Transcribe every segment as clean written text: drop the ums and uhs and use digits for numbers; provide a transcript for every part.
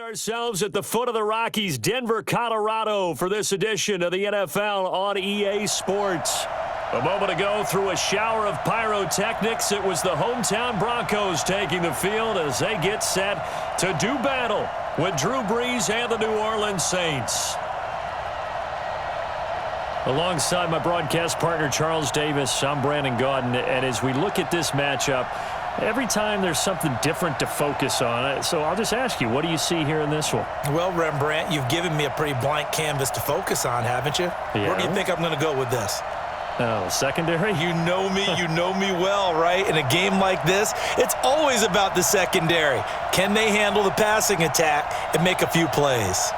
Ourselves at the foot of the Rockies, Denver, Colorado, for this edition of the NFL on EA Sports. A moment ago, through a shower of pyrotechnics, it was the hometown Broncos taking the field as they get set to do battle with Drew Brees and the New Orleans Saints. Alongside my broadcast partner, Charles Davis, I'm Brandon Gaudin, and as we look at this matchup, every time there's something different to focus on. So I'll just ask you, what do you see here in this one? Well, Rembrandt, you've given me a pretty blank canvas to focus on, haven't you? Yeah. Where do you think I'm going to go with this? Oh, secondary? You know me well, right? In a game like this, it's always about the secondary. Can they handle the passing attack and make a few plays?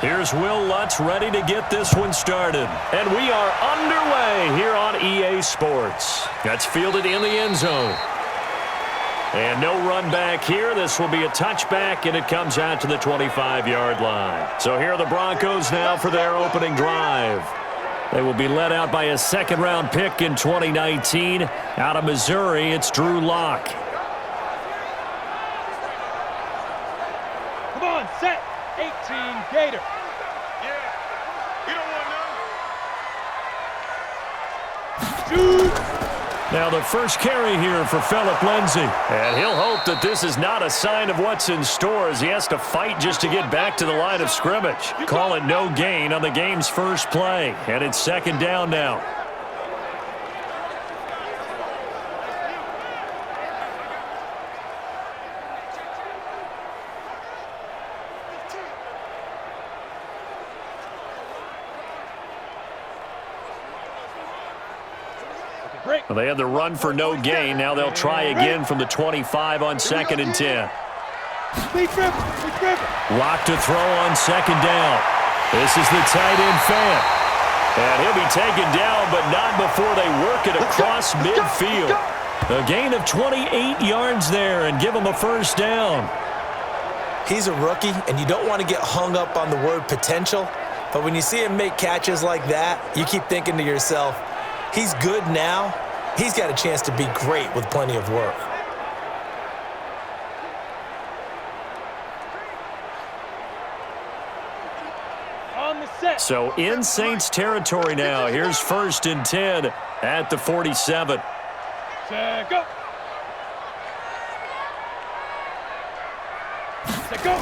Here's Will Lutz ready to get this one started. And we are underway here on EA Sports. That's fielded in the end zone. And no run back here. This will be a touchback, and it comes out to the 25-yard line. So here are the Broncos now for their opening drive. They will be led out by a second-round pick in 2019. Out of Missouri, it's Drew Lock. Come on, set. 18, Gator. Now the first carry here for Phillip Lindsay. And he'll hope that this is not a sign of what's in store as he has to fight just to get back to the line of scrimmage. Call it no gain on the game's first play. And it's second down now. Well, they had the run for no gain. Now they'll try again from the 25 on 2nd and 10. Lock to throw on second down. This is the tight end fan. And he'll be taken down, but not before they work it across midfield. A gain of 28 yards there and give him a first down. He's a rookie, and you don't want to get hung up on the word potential. But when you see him make catches like that, you keep thinking to yourself, he's good now. He's got a chance to be great with plenty of work. On the set. So in Saints territory now. Here's 1st and 10 at the 47. Set, go. Set, go.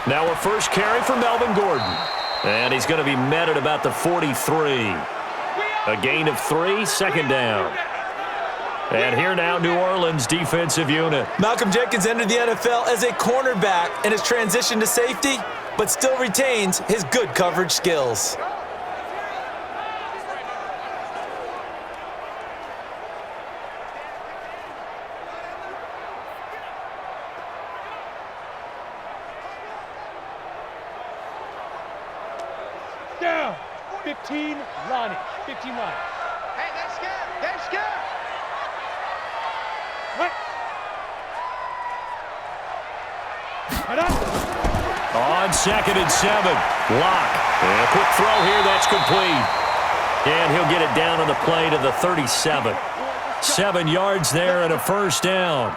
Now a first carry for Melvin Gordon. And he's going to be met at about the 43. A gain of 3, second down. And here now, New Orleans defensive unit. Malcolm Jenkins entered the NFL as a cornerback and has transitioned to safety, but still retains his good coverage skills. Down. 15, Lonnie. 15 line. Hey, they're scared. They're scared. Right. Head up. On 2nd and 7. Lock. And a quick throw here. That's complete. And he'll get it down on the play to the 37. 7 yards there and a first down.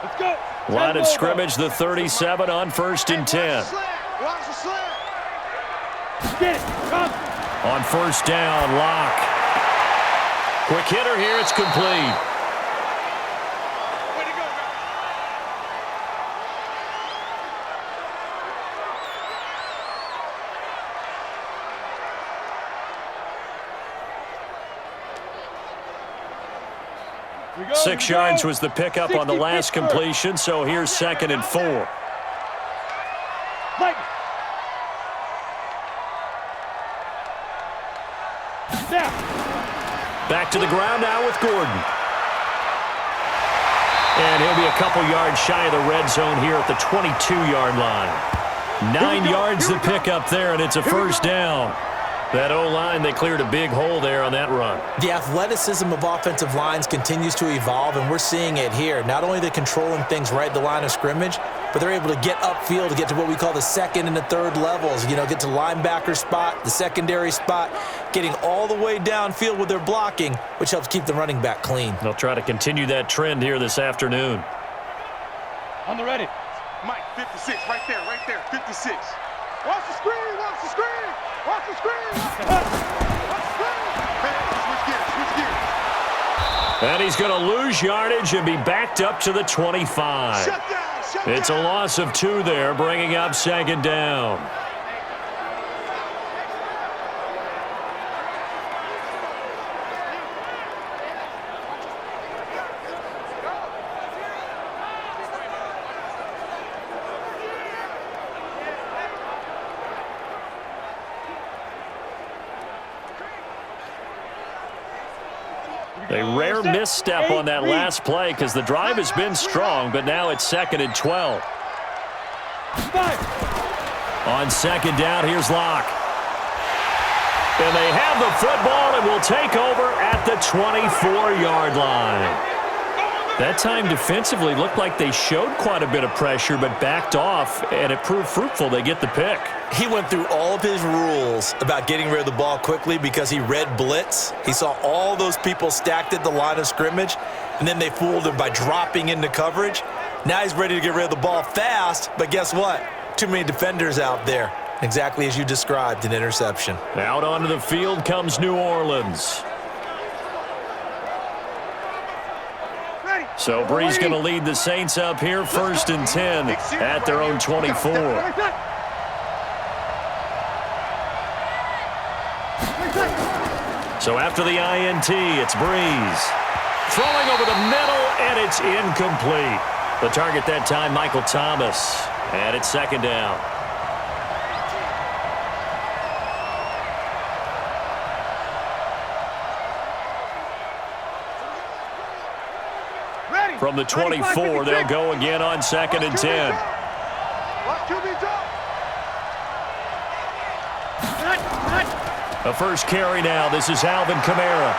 Let's go. Line of scrimmage, the 37 on 1st and 10. Watch the slant. Get it. Come. On first down, Lock. Quick hitter here, it's complete. Way to go, guys. 6 yards was the pickup on the last completion, so here's 2nd and 4. Back to the ground now with Gordon. And he'll be a couple yards shy of the red zone here at the 22-yard line. 9 yards to pick up there, and it's a first down. That O-line, they cleared a big hole there on that run. The athleticism of offensive lines continues to evolve, and we're seeing it here. Not only are they controlling things right at the line of scrimmage, but they're able to get upfield to get to what we call the second and the third levels. You know, get to linebacker spot, the secondary spot, getting all the way downfield with their blocking, which helps keep the running back clean. They'll try to continue that trend here this afternoon. On the ready. Mike, 56, right there, 56. Watch the screen, watch the screen, watch the screen, watch the screen. Hey, switch gears. And he's going to lose yardage and be backed up to the 25. Shut down. It's a loss of 2 there, bringing up second down. A rare misstep on that last play because the drive has been strong, but now it's 2nd and 12. On second down, here's Locke. And they have the football and will take over at the 24-yard line. That time defensively looked like they showed quite a bit of pressure but backed off, and it proved fruitful. They get the pick. He went through all of his rules about getting rid of the ball quickly because he read blitz. He saw all those people stacked at the line of scrimmage, and then they fooled him by dropping into coverage. Now he's ready to get rid of the ball fast, but guess what? Too many defenders out there. Exactly as you described, an interception. Out onto the field comes New Orleans. So Bree's going to lead the Saints up here, 1st and 10 at their own 24. So after the INT, it's Breeze. Throwing over the middle, and it's incomplete. The target that time, Michael Thomas. And it's 2nd down. From the 24, they'll go again on 2nd and 10. A first carry now. This is Alvin Kamara.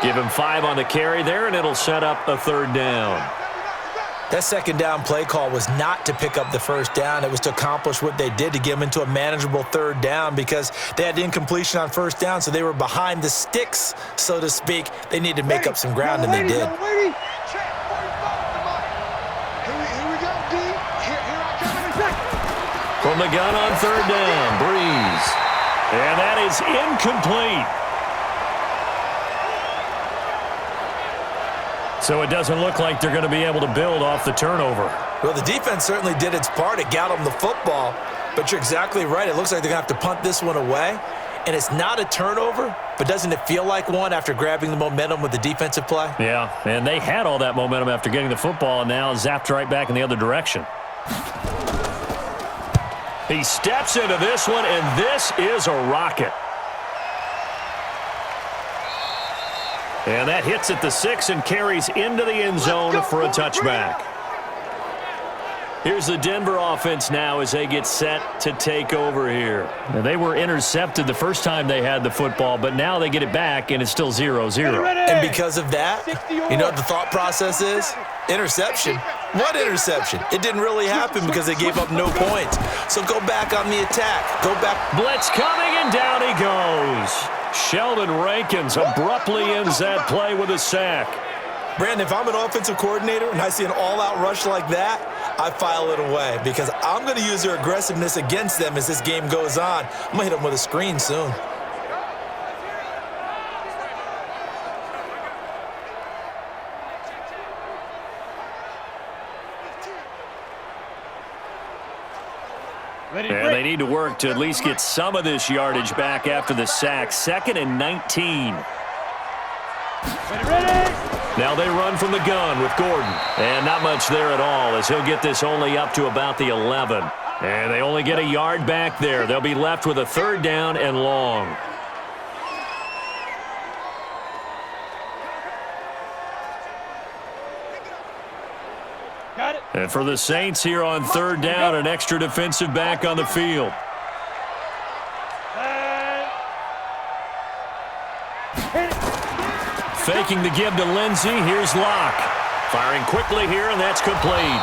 Give him 5 on the carry there, and it'll set up a 3rd down. That 2nd down play call was not to pick up the 1st down. It was to accomplish what they did, to get them into a manageable 3rd down because they had incompletion on 1st down, so they were behind the sticks, so to speak. They needed to make up some ground, and they did. From the gun on 3rd down, Breeze. And that is incomplete. So it doesn't look like they're going to be able to build off the turnover. Well, the defense certainly did its part. It got them the football, but you're exactly right. It looks like they're going to have to punt this one away, and it's not a turnover, but doesn't it feel like one after grabbing the momentum with the defensive play? Yeah, and they had all that momentum after getting the football, and now zapped right back in the other direction. He steps into this one, and this is a rocket. And that hits at the 6 and carries into the end zone for a touchback. Here's the Denver offense now as they get set to take over here. And they were intercepted the first time they had the football, but now they get it back, and it's still 0-0. And because of that, you know what the thought process is? Interception. What interception? It didn't really happen because they gave up no points. So go back on the attack. Go back. Blitz coming, and down he goes. Sheldon Rankins abruptly ends that play with a sack. Brandon, if I'm an offensive coordinator and I see an all-out rush like that, I file it away because I'm going to use their aggressiveness against them as this game goes on. I'm going to hit them with a screen soon. And they need to work to at least get some of this yardage back after the sack. 2nd and 19. Now they run from the gun with Gordon. And not much there at all as he'll get this only up to about the 11. And they only get a yard back there. They'll be left with a 3rd down and long. Got it. And for the Saints here on 3rd down, an extra defensive back on the field. Faking the give to Lindsey. Here's Locke. Firing quickly here, and that's complete.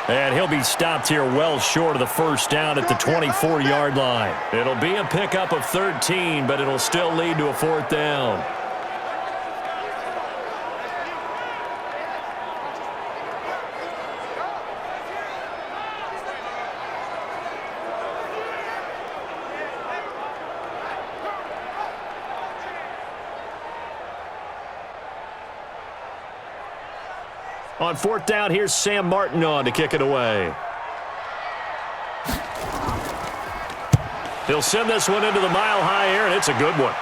And he'll be stopped here well short of the first down at the 24-yard line. It'll be a pickup of 13, but it'll still lead to a fourth down. On fourth down, here's Sam Martin on to kick it away. He'll send this one into the mile-high air, and it's a good one.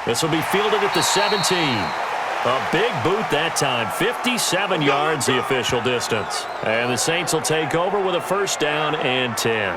This will be fielded at the 17. A big boot that time. 57 yards, the official distance. And the Saints will take over with a first down and 10.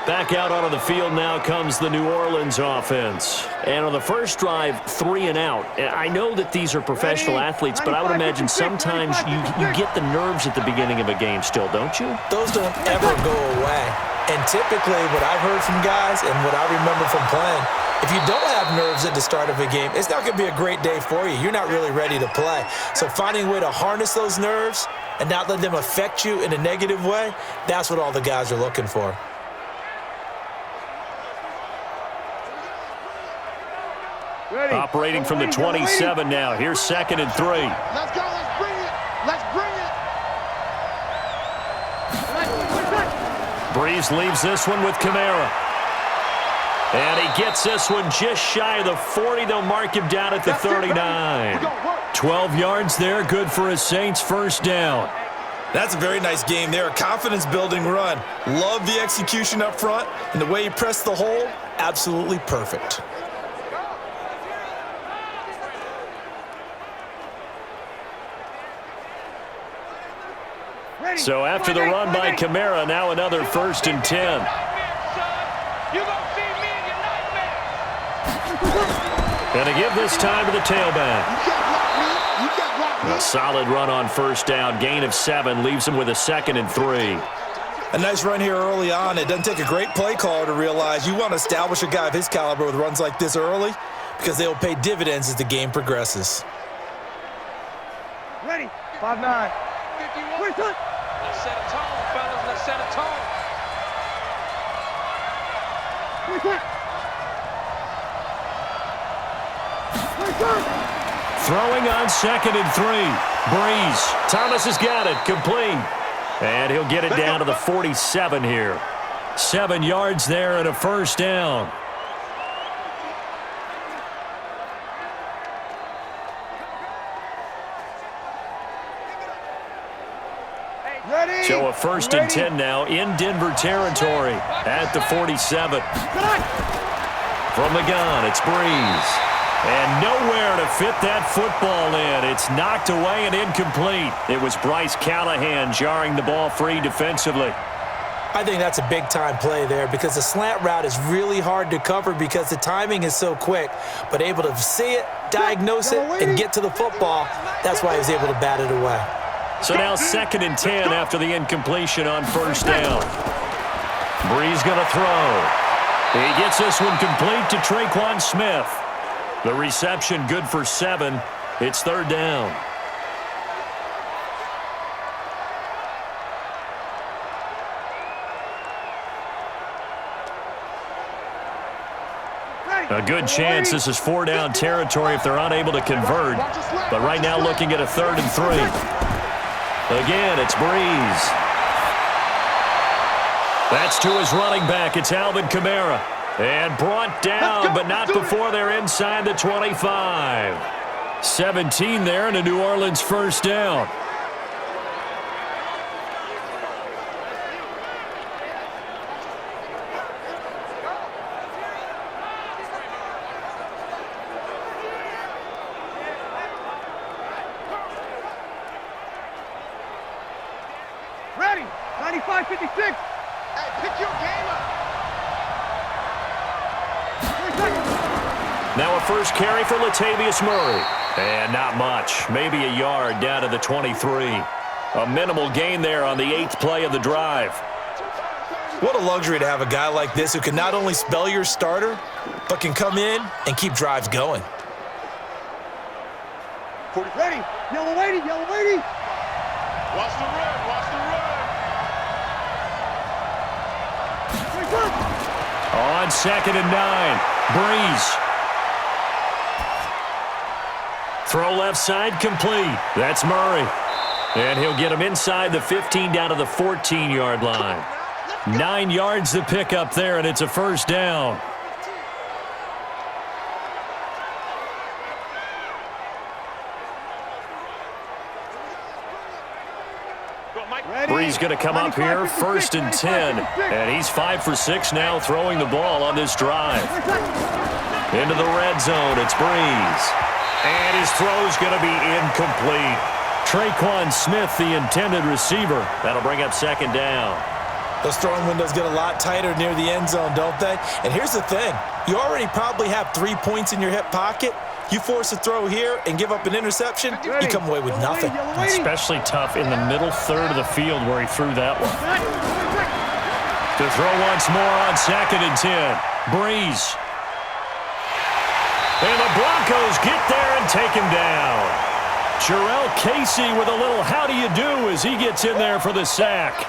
Back out onto the field now comes the New Orleans offense. And on the first drive, 3 and out. I know that these are professional athletes, but I would imagine sometimes you get the nerves at the beginning of a game still, don't you? Those don't ever go away. And typically what I've heard from guys and what I remember from playing, if you don't have nerves at the start of a game, it's not going to be a great day for you. You're not really ready to play. So finding a way to harness those nerves and not let them affect you in a negative way, that's what all the guys are looking for. Ready. Operating from the 27 now. Here's 2nd and 3. Let's go. Let's bring it. Let's bring it. Breeze leaves this one with Kamara. And he gets this one just shy of the 40. They'll mark him down at the 39. 12 yards there. Good for a Saints first down. That's a very nice game there. A confidence-building run. Love the execution up front. And the way he pressed the hole, absolutely perfect. So after the run by Kamara, now another 1st and 10. And to give this time to the tailback. A solid run on first down. Gain of 7 leaves him with a 2nd and 3. A nice run here early on. It doesn't take a great play caller to realize you want to establish a guy of his caliber with runs like this early because they will pay dividends as the game progresses. Ready. 5-9. Let's set a tone, fellas. Let's set a tone. Throwing on 2nd and 3. Breeze. Thomas has got it. Complete. And he'll get it down to the 47 here. 7 yards there and a first down. Ready. So a 1st and 10 now in Denver territory at the 47. From the gun, it's Breeze. And nowhere to fit that football in. It's knocked away and incomplete. It was Bryce Callahan jarring the ball free defensively. I think that's a big-time play there because the slant route is really hard to cover because the timing is so quick. But able to see it, diagnose it, and get to the football, that's why he was able to bat it away. So now 2nd and 10 after the incompletion on first down. Breeze going to throw. He gets this one complete to Traquan Smith. The reception good for 7. It's 3rd down. A good chance this is 4-down territory if they're unable to convert. But right now looking at a 3rd and 3. Again, it's Breeze. That's to his running back. It's Alvin Kamara. And brought down, but not before they're inside the 25. 17 there and a New Orleans first down. Ready. 95-56. Hey, pick your game up. Now a first carry for Latavius Murray. And not much. Maybe a yard down to the 23. A minimal gain there on the 8th play of the drive. What a luxury to have a guy like this who can not only spell your starter, but can come in and keep drives going. Ready. Yellow lady, yellow lady. Watch the run, watch the run. On 2nd and 9, Breeze. Throw left side complete. That's Murray. And he'll get him inside the 15 down to the 14-yard line. 9 yards to pick up there, and it's a first down. Breeze going to come up here, 1st and 10. And he's 5 for 6 now throwing the ball on this drive. Into the red zone, it's Breeze. And his throw's going to be incomplete. Traquan Smith, the intended receiver. That'll bring up 2nd down. Those throwing windows get a lot tighter near the end zone, don't they? And here's the thing. You already probably have 3 points in your hip pocket. You force a throw here and give up an interception, you come away with nothing. Especially tough in the middle third of the field where he threw that one. To throw once more on 2nd and 10. Breeze. And the Broncos get there and take him down. Jarrell Casey with a little how do you do as he gets in there for the sack.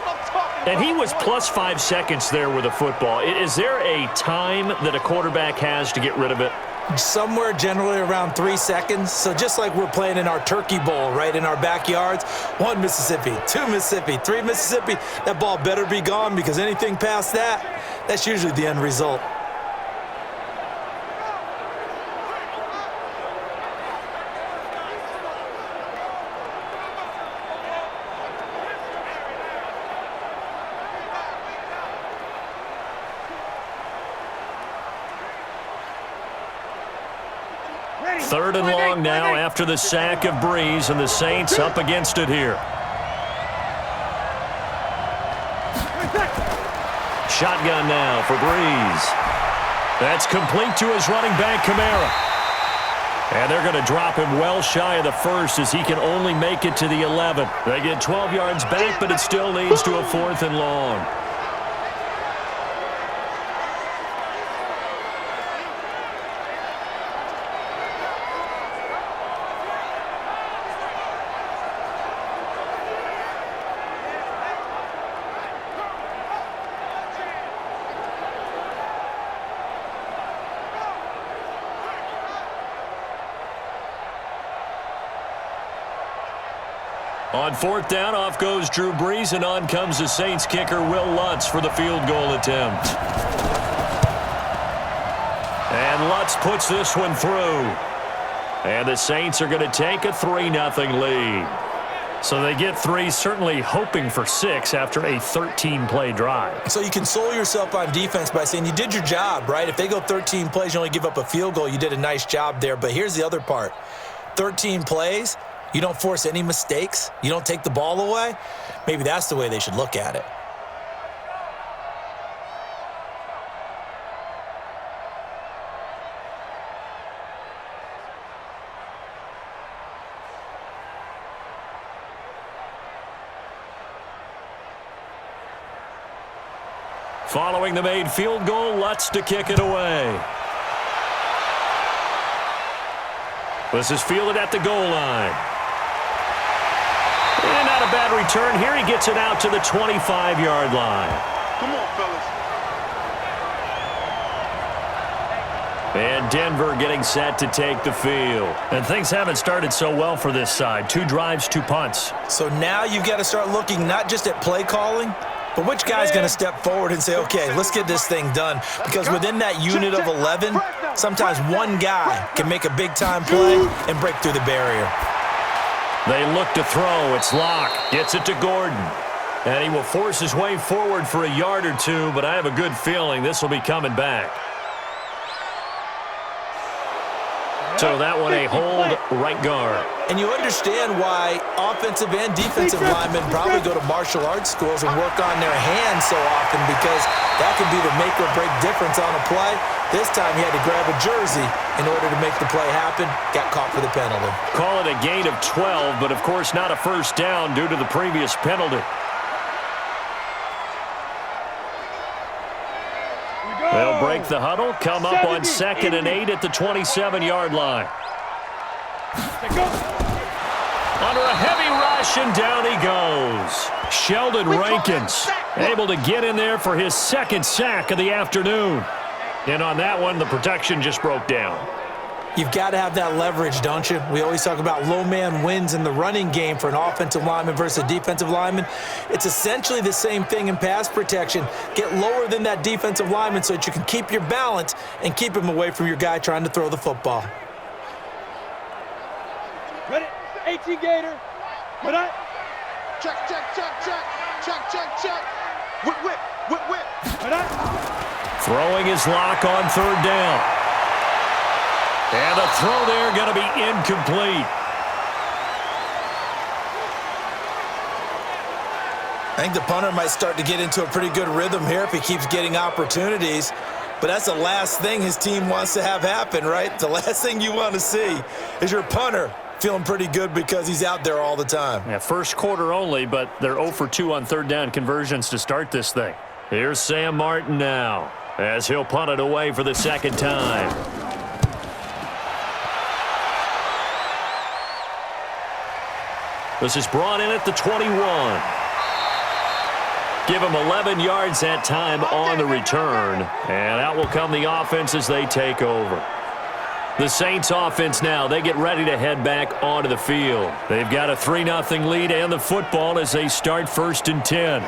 And he was plus 5 seconds there with the football. Is there a time that a quarterback has to get rid of it? Somewhere generally around 3 seconds. So just like we're playing in our turkey bowl, right, in our backyards, 1 Mississippi, 2 Mississippi, 3 Mississippi, that ball better be gone because anything past that, that's usually the end result. Third and long now after the sack of Breeze, and the Saints up against it here. Shotgun now for Breeze. That's complete to his running back, Kamara. And they're going to drop him well shy of the 1st as he can only make it to the 11. They get 12 yards back, but it still leads to a 4th and long. On 4th down, off goes Drew Brees, and on comes the Saints kicker, Will Lutz, for the field goal attempt. And Lutz puts this one through. And the Saints are going to take a 3-0 lead. So they get 3, certainly hoping for 6 after a 13-play drive. So you console yourself on defense by saying you did your job, right? If they go 13 plays, you only give up a field goal, you did a nice job there. But here's the other part. 13 plays, you don't force any mistakes, you don't take the ball away. Maybe that's the way they should look at it. Following the made field goal, Lutz to kick it away. This is fielded at the goal line. And not a bad return here. He gets it out to the 25-yard line. Come on, fellas. And Denver getting set to take the field. And things haven't started so well for this side. 2 drives, 2 punts. So now you've got to start looking not just at play calling, but which guy's going to step forward and say, okay, let's get this thing done. Because within that unit of 11, sometimes one guy can make a big-time play and break through the barrier. They look to throw. It's Locke. Gets it to Gordon. And he will force his way forward for a yard or 2, but I have a good feeling this will be coming back. So that one a hold right guard. And you understand why offensive and defensive linemen probably go to martial arts schools and work on their hands so often, because that can be the make or break difference on a play. This time he had to grab a jersey in order to make the play happen. Got caught for the penalty. Call it a gain of 12, but of course not a first down due to the previous penalty. break the huddle, come up on 2nd and 8 at the 27-yard line. Under a heavy rush, and down he goes. Sheldon Rankins able to get in there for his 2nd sack of the afternoon. And on that one, the protection just broke down. You've got to have that leverage, don't you? We always talk about low man wins in the running game for an offensive lineman versus a defensive lineman. It's essentially the same thing in pass protection. Get lower than that defensive lineman so that you can keep your balance and keep him away from your guy trying to throw the football. Ready? 18 Gator. What up? Check, check, check, check. Check, check, check. Whip, whip, whip, whip. What up? Throwing his lock on 3rd down. And the throw there going to be incomplete. I think the punter might start to get into a pretty good rhythm here if he keeps getting opportunities. But that's the last thing his team wants to have happen, right? The last thing you want to see is your punter feeling pretty good because he's out there all the time. Yeah, first quarter only, but they're 0 for 2 on 3rd down conversions to start this thing. Here's Sam Martin now as he'll punt it away for the 2nd time. This is brought in at the 21. Give him 11 yards that time on the return. And out will come the offense as they take over. The Saints offense now, they get ready to head back onto the field. They've got a 3-0 lead and the football as they start 1st and 10.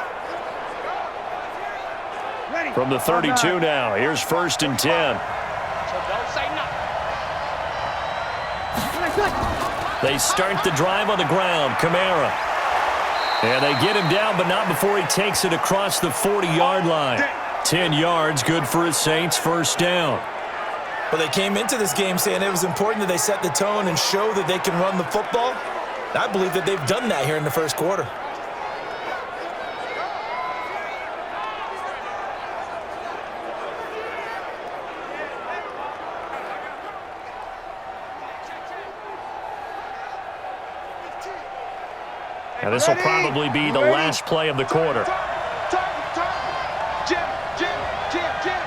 From the 32 now, here's 1st and 10. They start the drive on the ground. Kamara. And they get him down, but not before he takes it across the 40-yard line. 10 yards, good for his Saints, 1st down. Well, they came into this game saying it was important that they set the tone and show that they can run the football. I believe that they've done that here in the 1st quarter. Now this will probably be the last play of the quarter. Jim, Jim, Jim, Jim.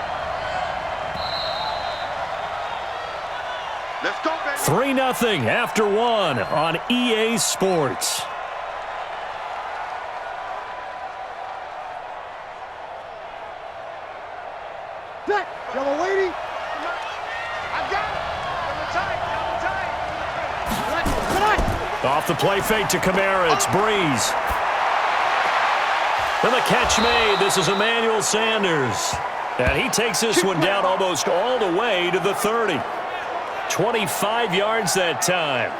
Let's go, baby. 3-0 after 1 on EA Sports. Set. Yellow lady. I got it. Double tight, double tight. Off the play fake to Kamara, it's Breeze. And the catch made. This is Emmanuel Sanders. And he takes this one down almost all the way to the 30. 25 yards that time.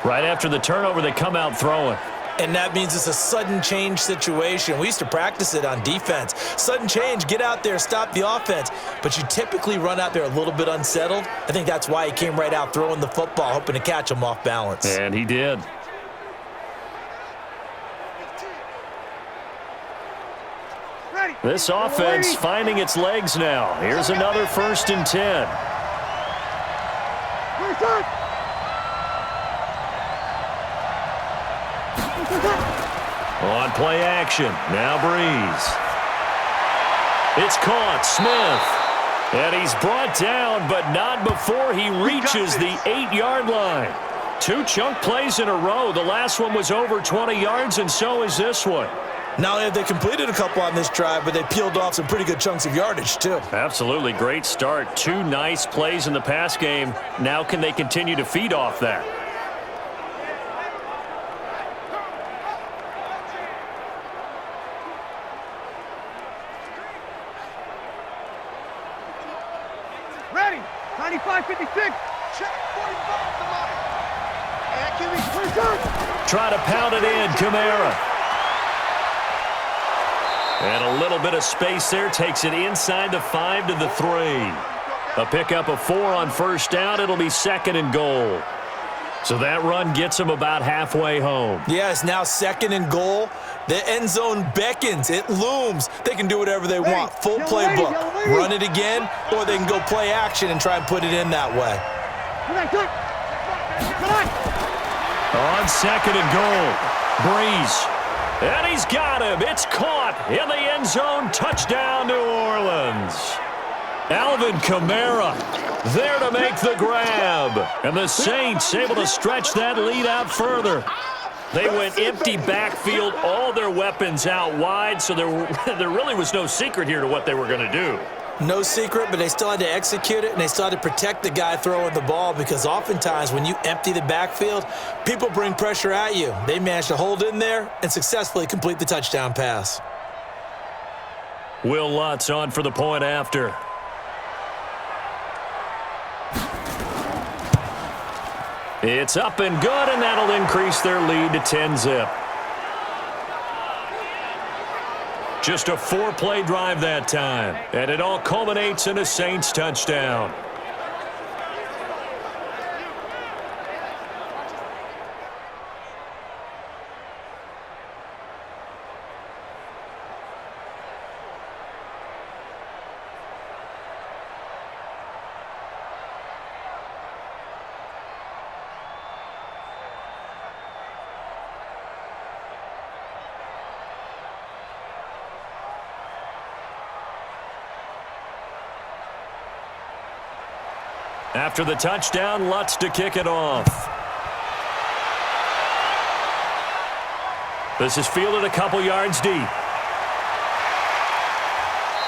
Right after the turnover, they come out throwing. And that means it's a sudden change situation. We used to practice it on defense. Sudden change, get out there, stop the offense. But you typically run out there a little bit unsettled. I think that's why he came right out throwing the football, hoping to catch him off balance. And he did. This offense finding its legs now. Here's another 1st and 10. On play action, now Breeze. It's caught, Smith. And he's brought down, but not before he reaches the 8-yard line. 2 chunk plays in a row. The last one was over 20 yards, and so is this one. Not only have they completed a couple on this drive, but they peeled off some pretty good chunks of yardage, too. Absolutely great start. 2 nice plays in the pass game. Now can they continue to feed off that? Ready. 95-56. Check 45 to mine. And give me Try to pound it in, Kamara. And a little bit of space there, takes it inside the 5 to the 3. A pickup of 4 on 1st down. It'll be 2nd and goal. So that run gets them about halfway home. Yeah, it's now 2nd and goal. The end zone beckons. It looms. They can do whatever they want. Full playbook. Run it again, or they can go play action and try and put it in that way. On 2nd and goal, Breeze. And he's got him. It's caught in the end zone. Touchdown, New Orleans. Alvin Kamara there to make the grab. And the Saints able to stretch that lead out further. They went empty backfield, all their weapons out wide, so there really was no secret here to what they were going to do. No secret, but they still had to execute it, and they still had to protect the guy throwing the ball because oftentimes when you empty the backfield, people bring pressure at you. They managed to hold in there and successfully complete the touchdown pass. Will Lutz on for the point after. It's up and good, and that'll increase their lead to 10-zip. Just a 4-play drive that time, and it all culminates in a Saints touchdown. After the touchdown, Lutz to kick it off. This is fielded a couple yards deep.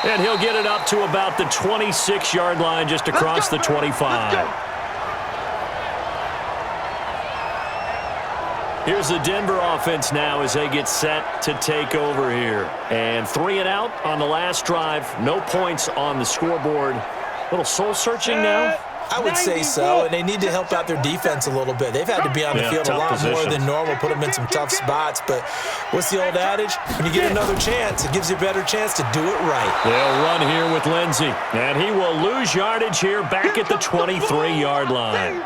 And he'll get it up to about the 26-yard line just across the 25. Here's the Denver offense now as they get set to take over here. And 3 and out on the last drive. No points on the scoreboard. A little soul-searching now. I would say so, and they need to help out their defense a little bit. They've had to be on the field a lot more than normal, put them in some tough spots. But what's the old adage? When you get another chance, it gives you a better chance to do it right. They'll run here with Lindsey, and he will lose yardage here back at the 23-yard line.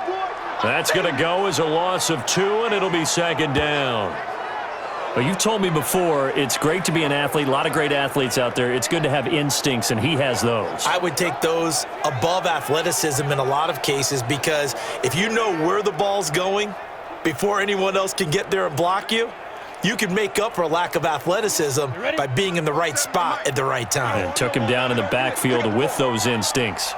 That's going to go as a loss of 2, and it'll be second down. Well, you've told me before it's great to be an athlete. A lot of great athletes out there. It's good to have instincts, and he has those. I would take those above athleticism in a lot of cases because if you know where the ball's going before anyone else can get there and block you, you can make up for a lack of athleticism by being in the right spot at the right time. And took him down in the backfield with those instincts.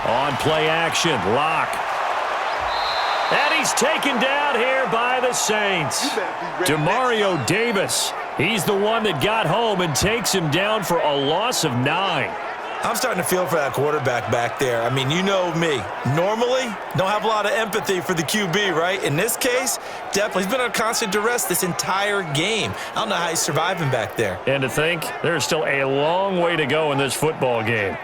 On play action, Lock. And he's taken down here by the Saints. Demario Davis. He's the one that got home and takes him down for a loss of 9. I'm starting to feel for that quarterback back there. I mean, you know me. Normally, don't have a lot of empathy for the QB, right? In this case, definitely. He's been on constant duress this entire game. I don't know how he's surviving back there. And to think, there's still a long way to go in this football game.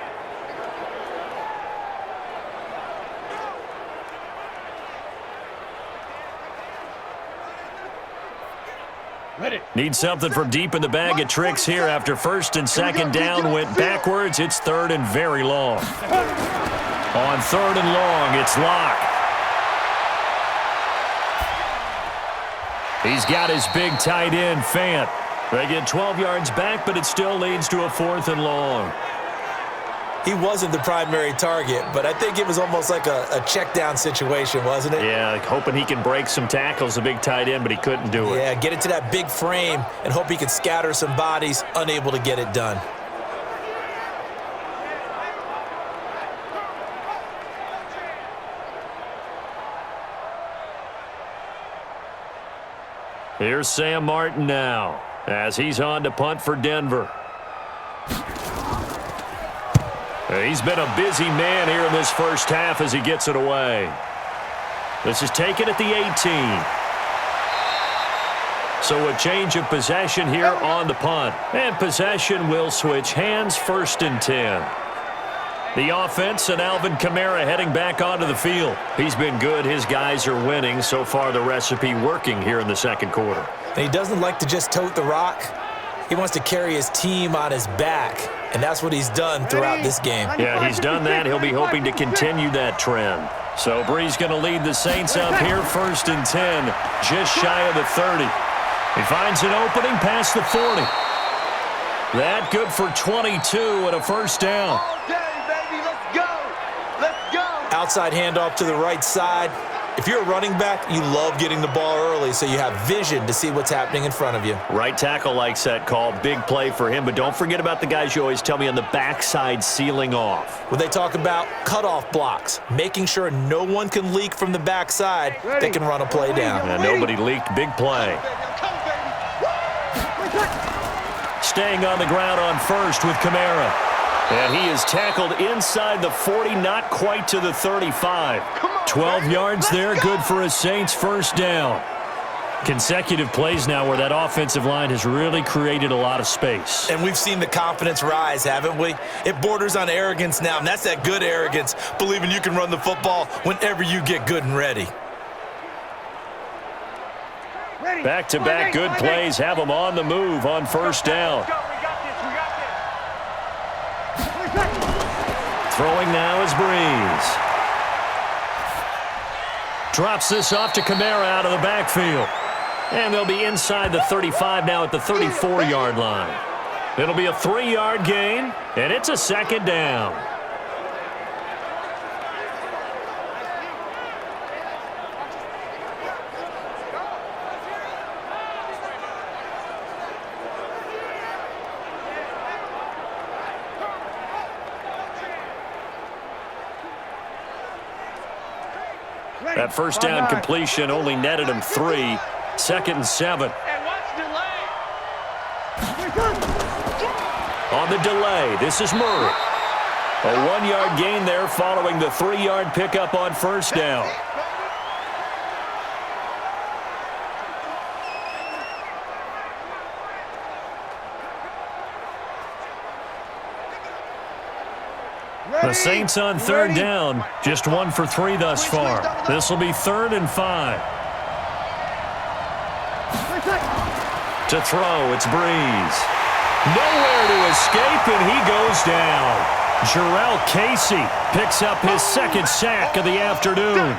Need something from deep in the bag of tricks here after first and second down went backwards. It's third and very long. On third and long, it's Lock. He's got his big tight end, Fant. They get 12 yards back, but it still leads to a 4th and long. He wasn't the primary target, but I think it was almost like a check down situation, wasn't it? Yeah, like hoping he can break some tackles, a big tight end, but he couldn't do it. Yeah, get it to that big frame and hope he could scatter some bodies, unable to get it done. Here's Sam Martin now as he's on to punt for Denver. He's been a busy man here in this first half as he gets it away. This is taken at the 18. So a change of possession here on the punt. And possession will switch hands, 1st and 10. The offense and Alvin Kamara heading back onto the field. He's been good. His guys are winning. So far the recipe working here in the second quarter. And he doesn't like to just tote the rock. He wants to carry his team on his back, and that's what he's done throughout this game. Yeah, he's done that. He'll be hoping to continue that trend. So Bree's going to lead the Saints up here, 1st and 10, just shy of the 30. He finds an opening past the 40. That good for 22 and a first down. Outside handoff to the right side. If you're a running back, you love getting the ball early so you have vision to see what's happening in front of you. Right tackle likes that call. Big play for him, but don't forget about the guys you always tell me on the backside sealing off. When they talk about cutoff blocks, making sure no one can leak from the backside, they can run a play down. And nobody leaked. Big play. Staying on the ground on first with Kamara. And he is tackled inside the 40, not quite to the 35. 12 yards there, good for a Saints first down. Consecutive plays now where that offensive line has really created a lot of space. And we've seen the confidence rise, haven't we? It borders on arrogance now, and that's that good arrogance, believing you can run the football whenever you get good and ready. Back-to-back good plays have them on the move on first down. Throwing now is Breeze. Drops this off to Kamara out of the backfield. And they'll be inside the 35 now at the 34-yard line. It'll be a 3-yard gain, and it's a second down. That first down completion only netted him 3. 2nd and 7. On the delay, this is Murray. A 1-yard gain there following the 3-yard pickup on first down. The Saints on third down, just 1 for 3 thus far. This will be 3rd and 5. To throw, it's Breeze. Nowhere to escape, and he goes down. Jarrell Casey picks up his 2nd sack of the afternoon.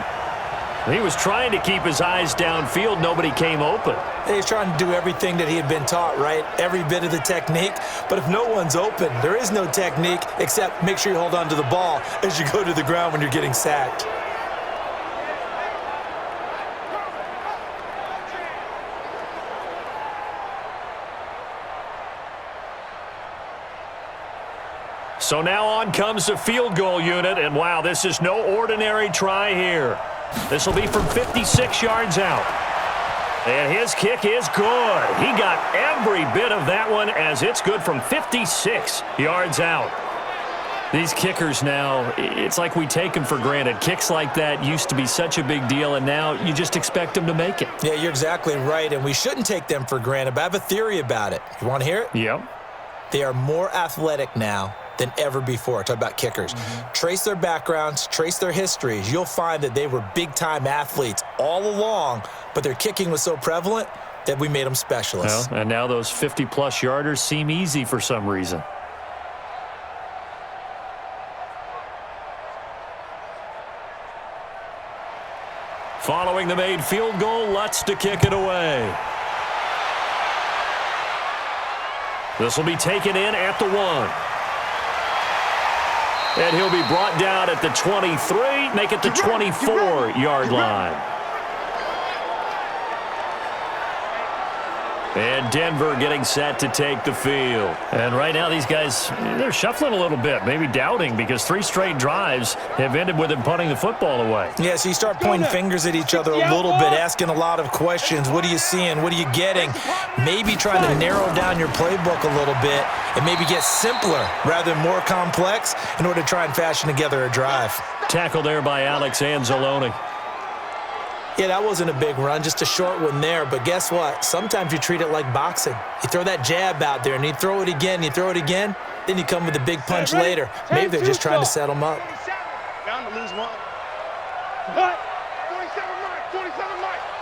He was trying to keep his eyes downfield. Nobody came open. He's trying to do everything that he had been taught, right? Every bit of the technique. But if no one's open, there is no technique except make sure you hold on to the ball as you go to the ground when you're getting sacked. So now on comes the field goal unit, and wow, this is no ordinary try here. This will be from 56 yards out. And his kick is good. He got every bit of that one as it's good from 56 yards out. These kickers now, it's like we take them for granted. Kicks like that used to be such a big deal, and now you just expect them to make it. Yeah, you're exactly right, and we shouldn't take them for granted, but I have a theory about it. You want to hear it? Yep. They are more athletic now than ever before. Talk about kickers. Trace their backgrounds, trace their histories. You'll find that they were big-time athletes all along, but their kicking was so prevalent that we made them specialists. Well, and now those 50-plus yarders seem easy for some reason. Following the made field goal, Lutz to kick it away. This will be taken in at the 1. And he'll be brought down at the 23, make it the 24-yard line. And Denver getting set to take the field. And right now these guys, they're shuffling a little bit, maybe doubting, because 3 straight drives have ended with them punting the football away. Yeah, so you start pointing fingers at each other a little bit, asking a lot of questions. What are you seeing? What are you getting? Maybe trying to narrow down your playbook a little bit and maybe get simpler rather than more complex in order to try and fashion together a drive. Tackle there by Alex Anzalone. Yeah, that wasn't a big run, just a short one there. But guess what? Sometimes you treat it like boxing. You throw that jab out there, and you throw it again, then you come with a big punch later. Maybe they're just trying to set them up. Down to lose 1. 27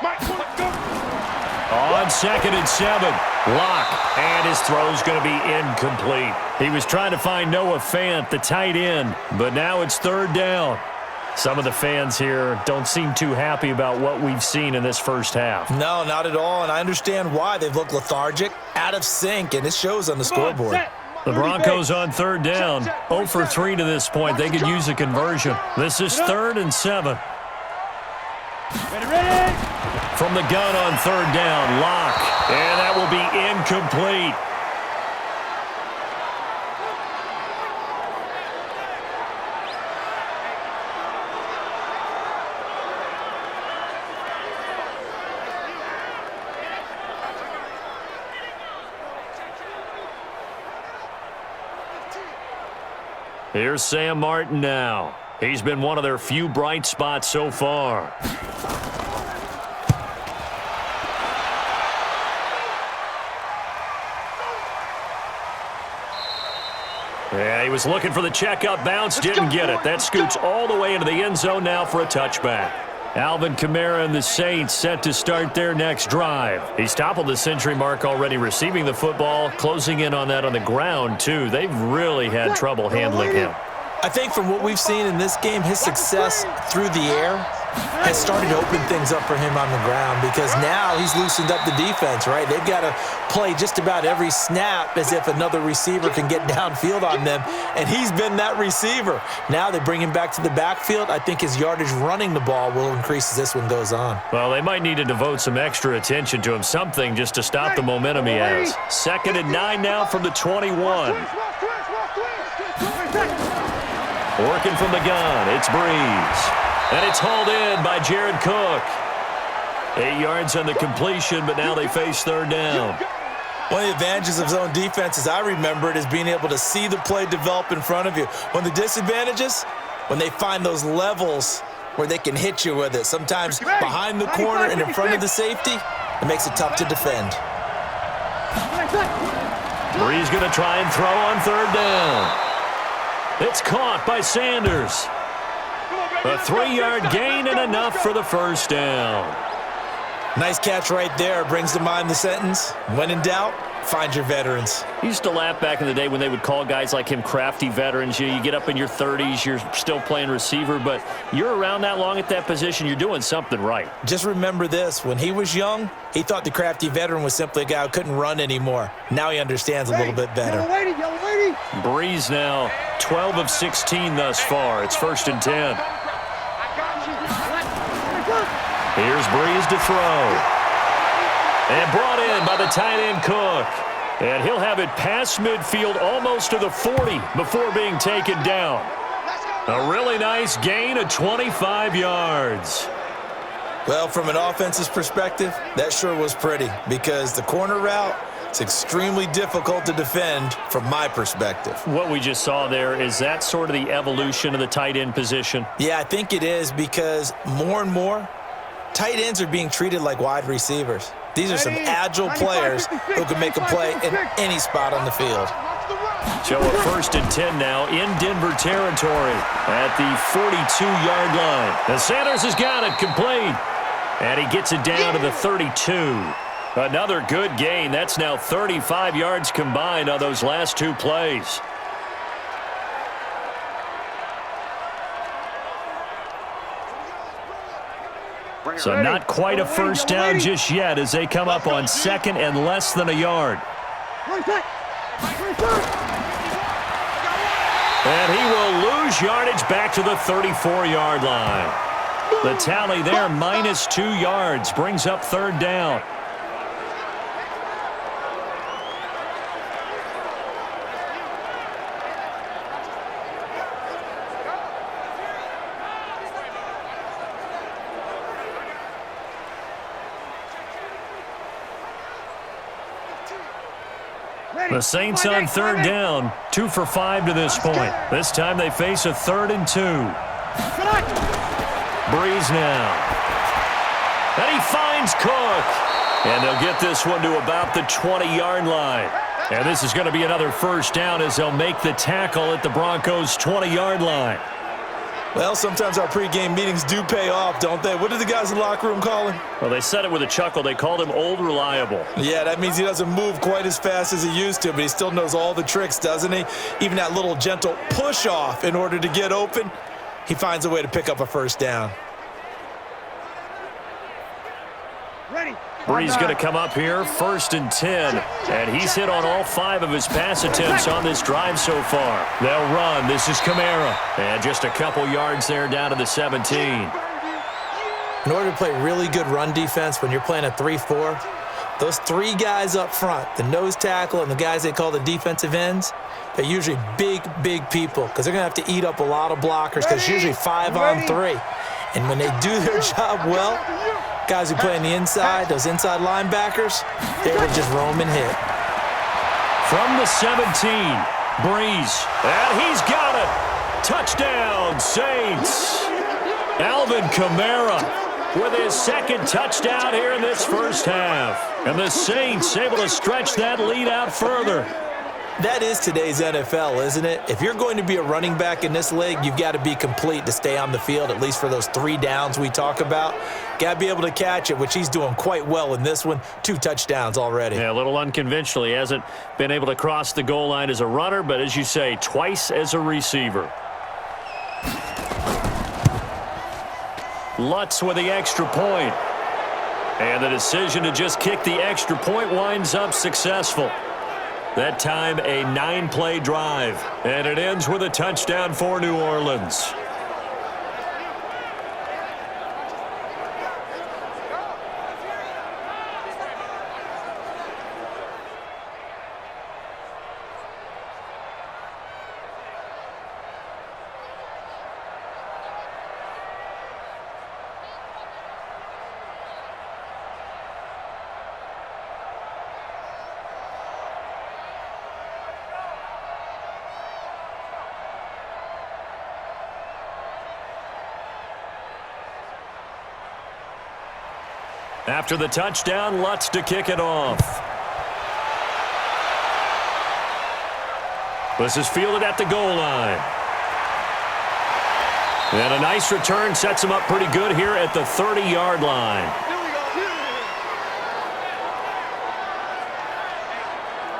Mike, go. On 2nd and 7, Locke, and his throw's going to be incomplete. He was trying to find Noah Fant, the tight end, but now it's 3rd down. Some of the fans here don't seem too happy about what we've seen in this first half. No, not at all, and I understand why. They've looked lethargic, out of sync, and it shows on the scoreboard. The Broncos on 3rd down, 0 for 3 to this point. They could use a conversion. This is 3rd and 7. Ready. From the gun on third down, Locke. And that will be incomplete. Here's Sam Martin now. He's been one of their few bright spots so far. Yeah, he was looking for the checkup bounce, didn't get it. That scoots all the way into the end zone now for a touchback. Alvin Kamara and the Saints set to start their next drive. He's toppled the century mark already receiving the football, closing in on that on the ground, too. They've really had trouble handling him. I think from what we've seen in this game, his success through the air has started to open things up for him on the ground because now he's loosened up the defense, right? They've got to play just about every snap as if another receiver can get downfield on them, and he's been that receiver. Now they bring him back to the backfield. I think his yardage running the ball will increase as this one goes on. Well, they might need to devote some extra attention to him, something just to stop the momentum he has. 2nd and 9 now from the 21. Working from the gun, it's Breeze. And it's hauled in by Jared Cook. 8 yards on the completion, but now they face third down. One of the advantages of zone defense, as I remember it, is being able to see the play develop in front of you. One of the disadvantages, when they find those levels where they can hit you with it, sometimes behind the corner and in front of the safety, it makes it tough to defend. Breeze going to try and throw on third down. It's caught by Sanders. A 3-yard gain and enough for the first down. Nice catch right there. Brings to mind the sentence, when in doubt, find your veterans. I used to laugh back in the day when they would call guys like him crafty veterans. You get up in your 30s, you're still playing receiver, but you're around that long at that position, you're doing something right. Just remember this. When he was young, he thought the crafty veteran was simply a guy who couldn't run anymore. Now he understands a little bit better. Yellow lady. Breeze now 12 of 16 thus far. It's 1st and 10. Here's Breeze to throw. And brought in by the tight end Cook. And he'll have it past midfield almost to the 40 before being taken down. A really nice gain of 25 yards. Well, from an offense's perspective, that sure was pretty because the corner route, it's extremely difficult to defend from my perspective. What we just saw there, is that sort of the evolution of the tight end position? Yeah, I think it is because more and more, tight ends are being treated like wide receivers. These are some agile players who can make a play in any spot on the field. So a 1st and 10 now in Denver territory at the 42-yard line. And Sanders has got it complete. And he gets it down to the 32. Another good gain. That's now 35 yards combined on those last 2 plays. So not quite a first down just yet as they come up on 2nd and less than a yard. And he will lose yardage back to the 34-yard line. The tally there, minus 2 yards, brings up third down. The Saints on third down, 2 for 5 to this point. This time they face a 3rd and 2. Breeze now. And he finds Cook. And they'll get this one to about the 20-yard line. And this is going to be another first down as they'll make the tackle at the Broncos' 20-yard line. Well, sometimes our pregame meetings do pay off, don't they? What did the guys in the locker room call him? Well, they said it with a chuckle. They called him Old Reliable. Yeah, that means he doesn't move quite as fast as he used to, but he still knows all the tricks, doesn't he? Even that little gentle push-off in order to get open, he finds a way to pick up a first down. Ready. Breeze going to come up here, 1st and 10. And he's hit on all 5 of his pass attempts on this drive so far. They'll run. This is Kamara. And just a couple yards there down to the 17. In order to play really good run defense when you're playing a 3-4, those three guys up front, the nose tackle and the guys they call the defensive ends, they're usually big, big people because they're going to have to eat up a lot of blockers because it's usually 5-on-3. And when they do their job well, guys who play on the inside, those inside linebackers, they're able to just roam and hit. From the 17, Breeze, and he's got it. Touchdown, Saints. Alvin Kamara with his second touchdown here in this first half. And the Saints able to stretch that lead out further. That is today's NFL, isn't it? If you're going to be a running back in this league, you've got to be complete to stay on the field, at least for those 3 downs we talk about. Got to be able to catch it, which he's doing quite well in this one. 2 touchdowns already. Yeah, a little unconventional. He hasn't been able to cross the goal line as a runner, but as you say, twice as a receiver. Lutz with the extra point. And the decision to just kick the extra point winds up successful. That time, a 9-play drive. And it ends with a touchdown for New Orleans. After the touchdown, Lutz to kick it off. This is fielded at the goal line. And a nice return sets him up pretty good here at the 30-yard line.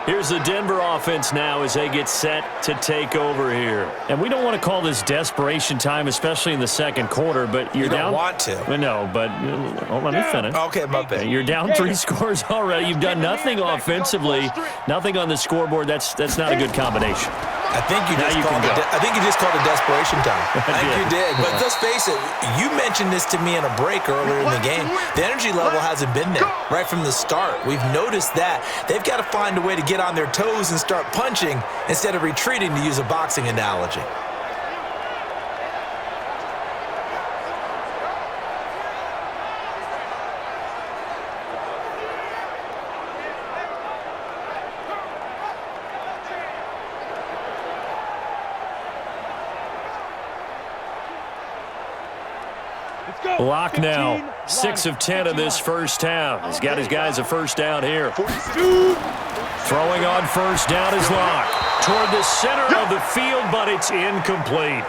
Here's the Denver offense now as they get set to take over here. And we don't want to call this desperation time, especially in the second quarter, but you're down. You don't want to. No, but let me finish. Okay, my bad. You're down 3 scores already. You've done nothing offensively, nothing on the scoreboard. That's not a good combination. I think you just called it desperation time. I think you did. But let's face it, you mentioned this to me in a break earlier in the game. The energy level hasn't been there right from the start. We've noticed that. They've got to find a way to get on their toes and start punching instead of retreating, to use a boxing analogy. Lock now, 6 of 10 of this first half. He's got his guys a first down here. Throwing on first down is Lock. Toward the center of the field, but it's incomplete.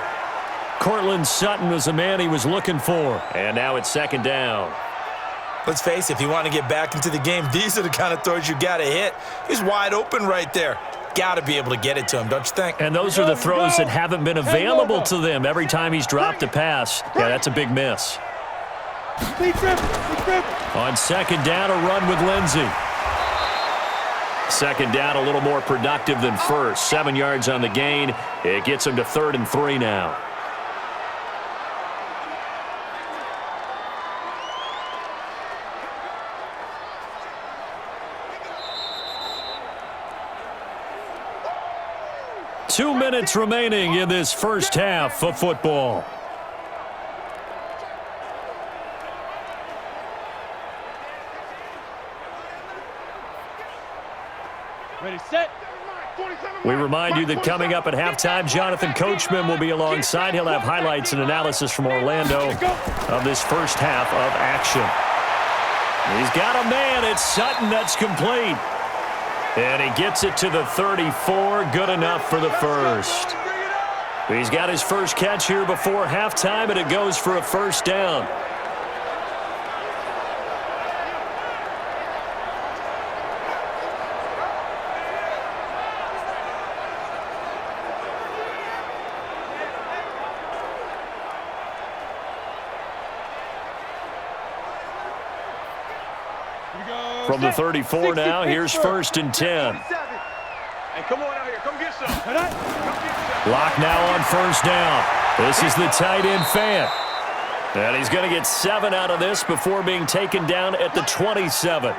Cortland Sutton was the man he was looking for. And now it's second down. Let's face it, if you want to get back into the game, these are the kind of throws you got to hit. He's wide open right there. Got to be able to get it to him, don't you think? And those are the throws that haven't been available to them every time he's dropped a pass. Yeah, that's a big miss. On second down, a run with Lindsey. Second down, a little more productive than first. 7 yards on the gain. It gets him to 3rd and 3 now. Two minutes remaining in this first half of football. Ready, set. We remind you that coming up at halftime, Jonathan Coachman will be alongside. He'll have highlights and analysis from Orlando of this first half of action. He's got a man. It's Sutton. That's complete. And he gets it to the 34. Good enough for the first. He's got his first catch here before halftime, and it goes for a first down. From the 34 now, here's 1st and 10. Hey, come on out here. Come get some. Lock now on first down. This is the tight end, Fant. And he's going to get 7 out of this before being taken down at the 27.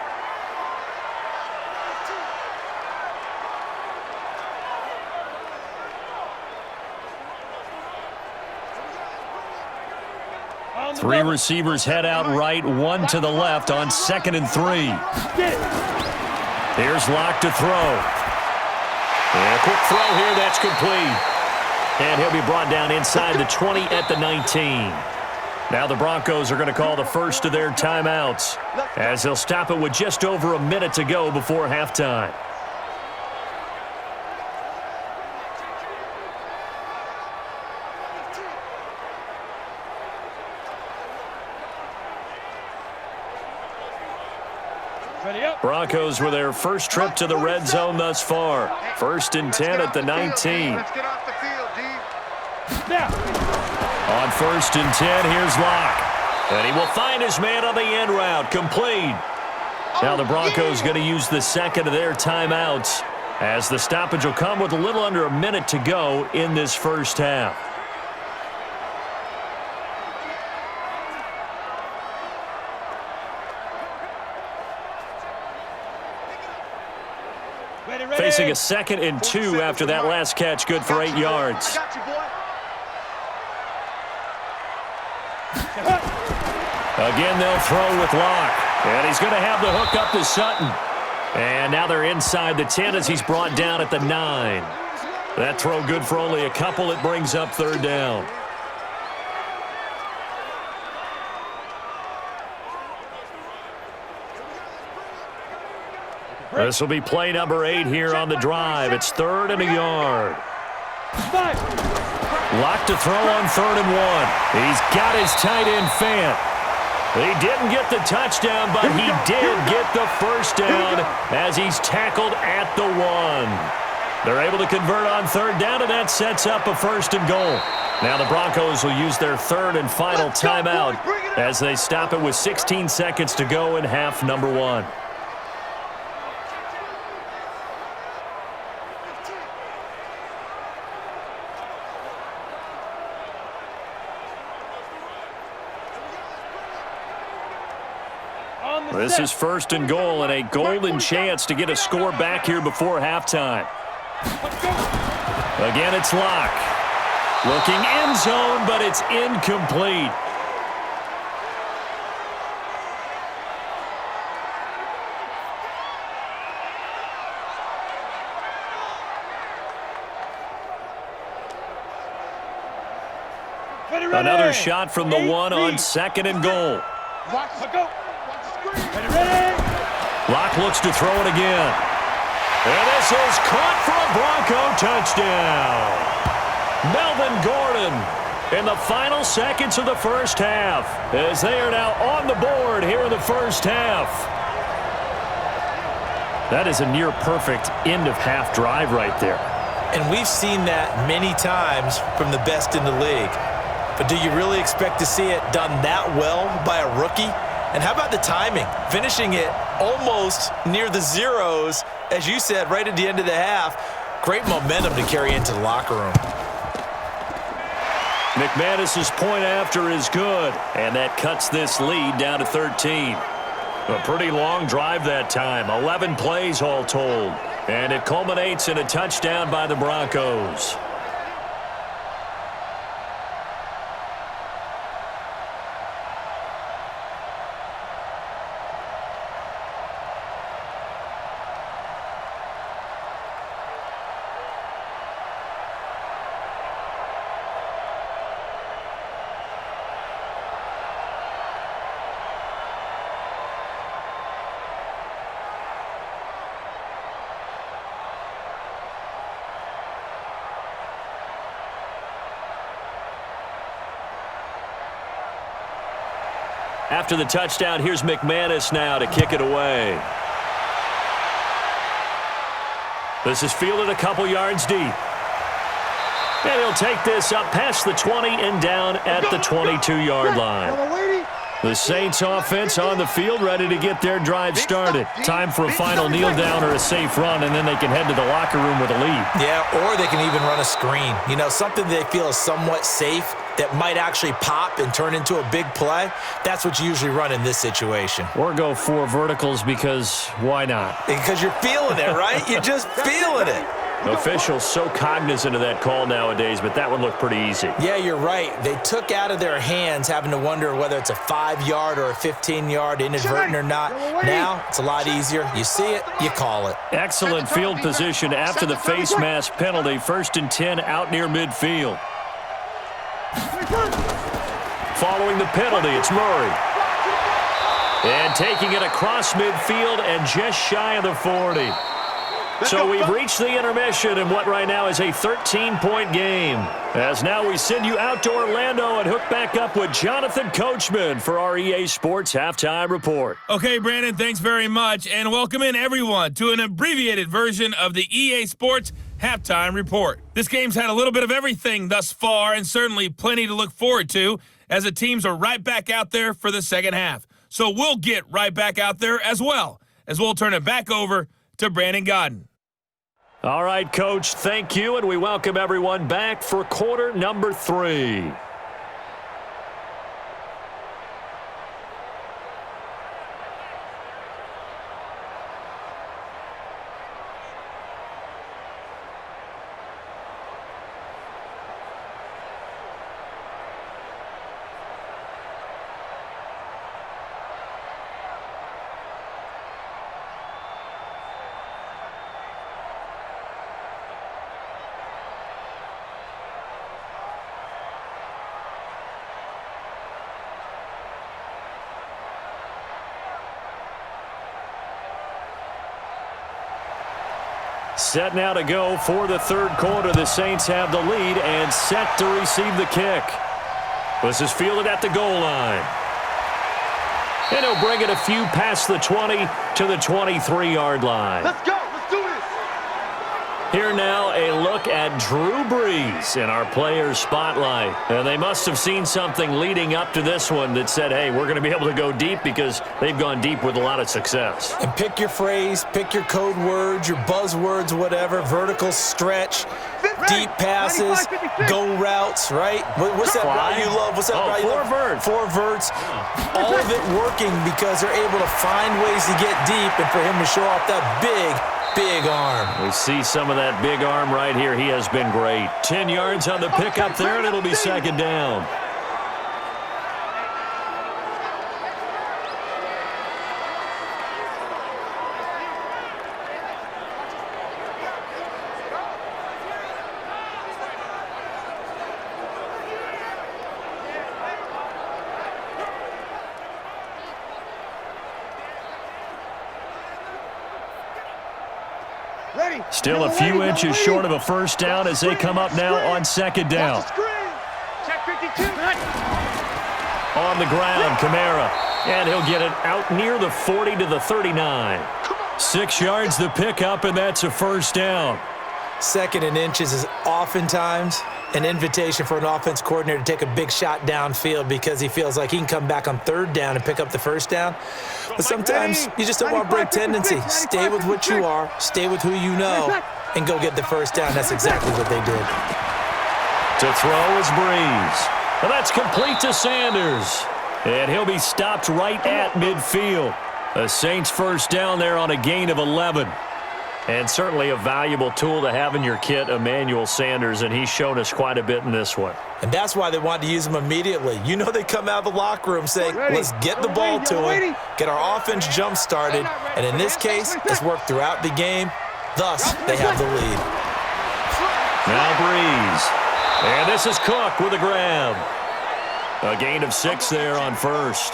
Three receivers head out right, one to the left on 2nd and 3. Here's Locke to throw. And a quick throw here, that's complete. And he'll be brought down inside the 20 at the 19. Now the Broncos are going to call the first of their timeouts as they'll stop it with just over a minute to go before halftime. Broncos with their first trip to the red zone thus far. 1st and 10 at the 19. Let's get off the field, D. On 1st and 10, here's Locke. And he will find his man on the end route. Complete. Now the Broncos going to use the second of their timeouts as the stoppage will come with a little under a minute to go in this first half. Facing a 2nd and 2 after that last catch, good for 8 yards. Again, they'll throw with Locke. And he's going to have the hook up to Sutton. And now they're inside the 10 as he's brought down at the 9. That throw good for only a couple. It brings up 3rd down. This will be play number 8 here on the drive. It's 3rd and a yard. Locke to throw on 3rd and 1. He's got his tight end Fant. He didn't get the touchdown, but he did get the first down as he's tackled at the 1. They're able to convert on 3rd down, and that sets up a 1st and goal. Now the Broncos will use their 3rd and final timeout as they stop it with 16 seconds to go in half number 1. This is 1st and goal and a golden chance to get a score back here before halftime. Again, it's Locke. Looking end zone, but it's incomplete. Another shot from the 1 on 2nd and goal. Locke looks to throw it again. And this is caught for a Bronco touchdown. Melvin Gordon in the final seconds of the first half as they are now on the board here in the first half. That is a near-perfect end-of-half drive right there. And we've seen that many times from the best in the league. But do you really expect to see it done that well by a rookie? And how about the timing? Finishing it almost near the zeros, as you said, right at the end of the half. Great momentum to carry into the locker room. McManus's point after is good, and that cuts this lead down to 13. A pretty long drive that time, 11 plays all told. And it culminates in a touchdown by the Broncos. After the touchdown, here's McManus now to kick it away. This is fielded a couple yards deep. And he'll take this up past the 20 and down at the 22-yard line. The Saints offense on the field, ready to get their drive started. Time for a final kneel down or a safe run, and then they can head to the locker room with a lead. Yeah, or they can even run a screen. You know, something they feel is somewhat safe that might actually pop and turn into a big play. That's what you usually run in this situation. Or go 4 verticals because why not? Because you're feeling it, right? You're just feeling it. Officials so cognizant of that call nowadays, but that one looked pretty easy. Yeah, you're right. They took out of their hands having to wonder whether it's a 5-yard or a 15-yard inadvertent or not. Now, it's a lot easier. You see it, you call it. Excellent field position after the face mask penalty. 1st and 10 out near midfield. Following the penalty, it's Murray. And taking it across midfield and just shy of the 40. So we've reached the intermission in what right now is a 13-point game. As now we send you out to Orlando and hook back up with Jonathan Coachman for our EA Sports Halftime Report. Okay, Brandon, thanks very much. And welcome in, everyone, to an abbreviated version of the EA Sports Halftime Report. This game's had a little bit of everything thus far and certainly plenty to look forward to as the teams are right back out there for the second half. So we'll get right back out there as well as we'll turn it back over to Brandon Godden. All right, Coach, thank you, and we welcome everyone back for quarter number 3. Set now to go for the third quarter. The Saints have the lead and set to receive the kick. This is fielded at the goal line. And he'll bring it a few past the 20 to the 23-yard line. Let's go. Let's do this. Here now, a look at Drew Brees in our players' spotlight. And they must have seen something leading up to this one that said, hey, we're going to be able to go deep because they've gone deep with a lot of success. And pick your phrase, pick your code words, your buzzwords, whatever, vertical stretch, deep passes, go routes, right? What's that route you love? What's that route you love? 4 verts. 4 verts. All of it working because they're able to find ways to get deep and for him to show off that big arm. We see some of that big arm right here. He has been great. 10 yards on the pickup there, and it'll be second down. Still a few inches short of a first down as they come up now on second down. Check 52. On the ground, Kamara. And he'll get it out near the 40 to the 39. 6 yards the pickup, and that's a first down. 2nd and inches is oftentimes an invitation for an offense coordinator to take a big shot downfield because he feels like he can come back on 3rd down and pick up the first down. But sometimes you just don't want to break tendency. Stay with what you are, stay with who you know, and go get the first down. That's exactly what they did. To throw is Brees. Well, that's complete to Sanders. And he'll be stopped right at midfield. The Saints first down there on a gain of 11. And certainly a valuable tool to have in your kit, Emmanuel Sanders, and he's shown us quite a bit in this one. And that's why they wanted to use him immediately. You know they come out of the locker room saying, let's get the ball to him, get our offense jump-started, and in this case, it's worked throughout the game. Thus, they have the lead. Now Brees. And this is Cook with a grab. A gain of 6 there on first.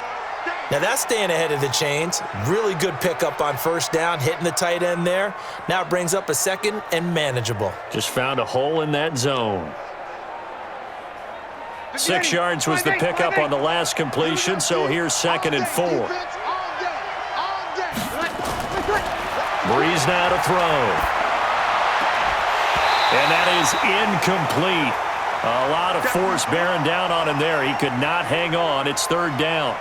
Now that's staying ahead of the chains. Really good pickup on first down, hitting the tight end there. Now it brings up a 2nd and manageable. Just found a hole in that zone. 6 yards was the pickup on the last completion, so here's 2nd and 4. Brees now to throw. And that is incomplete. A lot of force bearing down on him there. He could not hang on. It's 3rd down.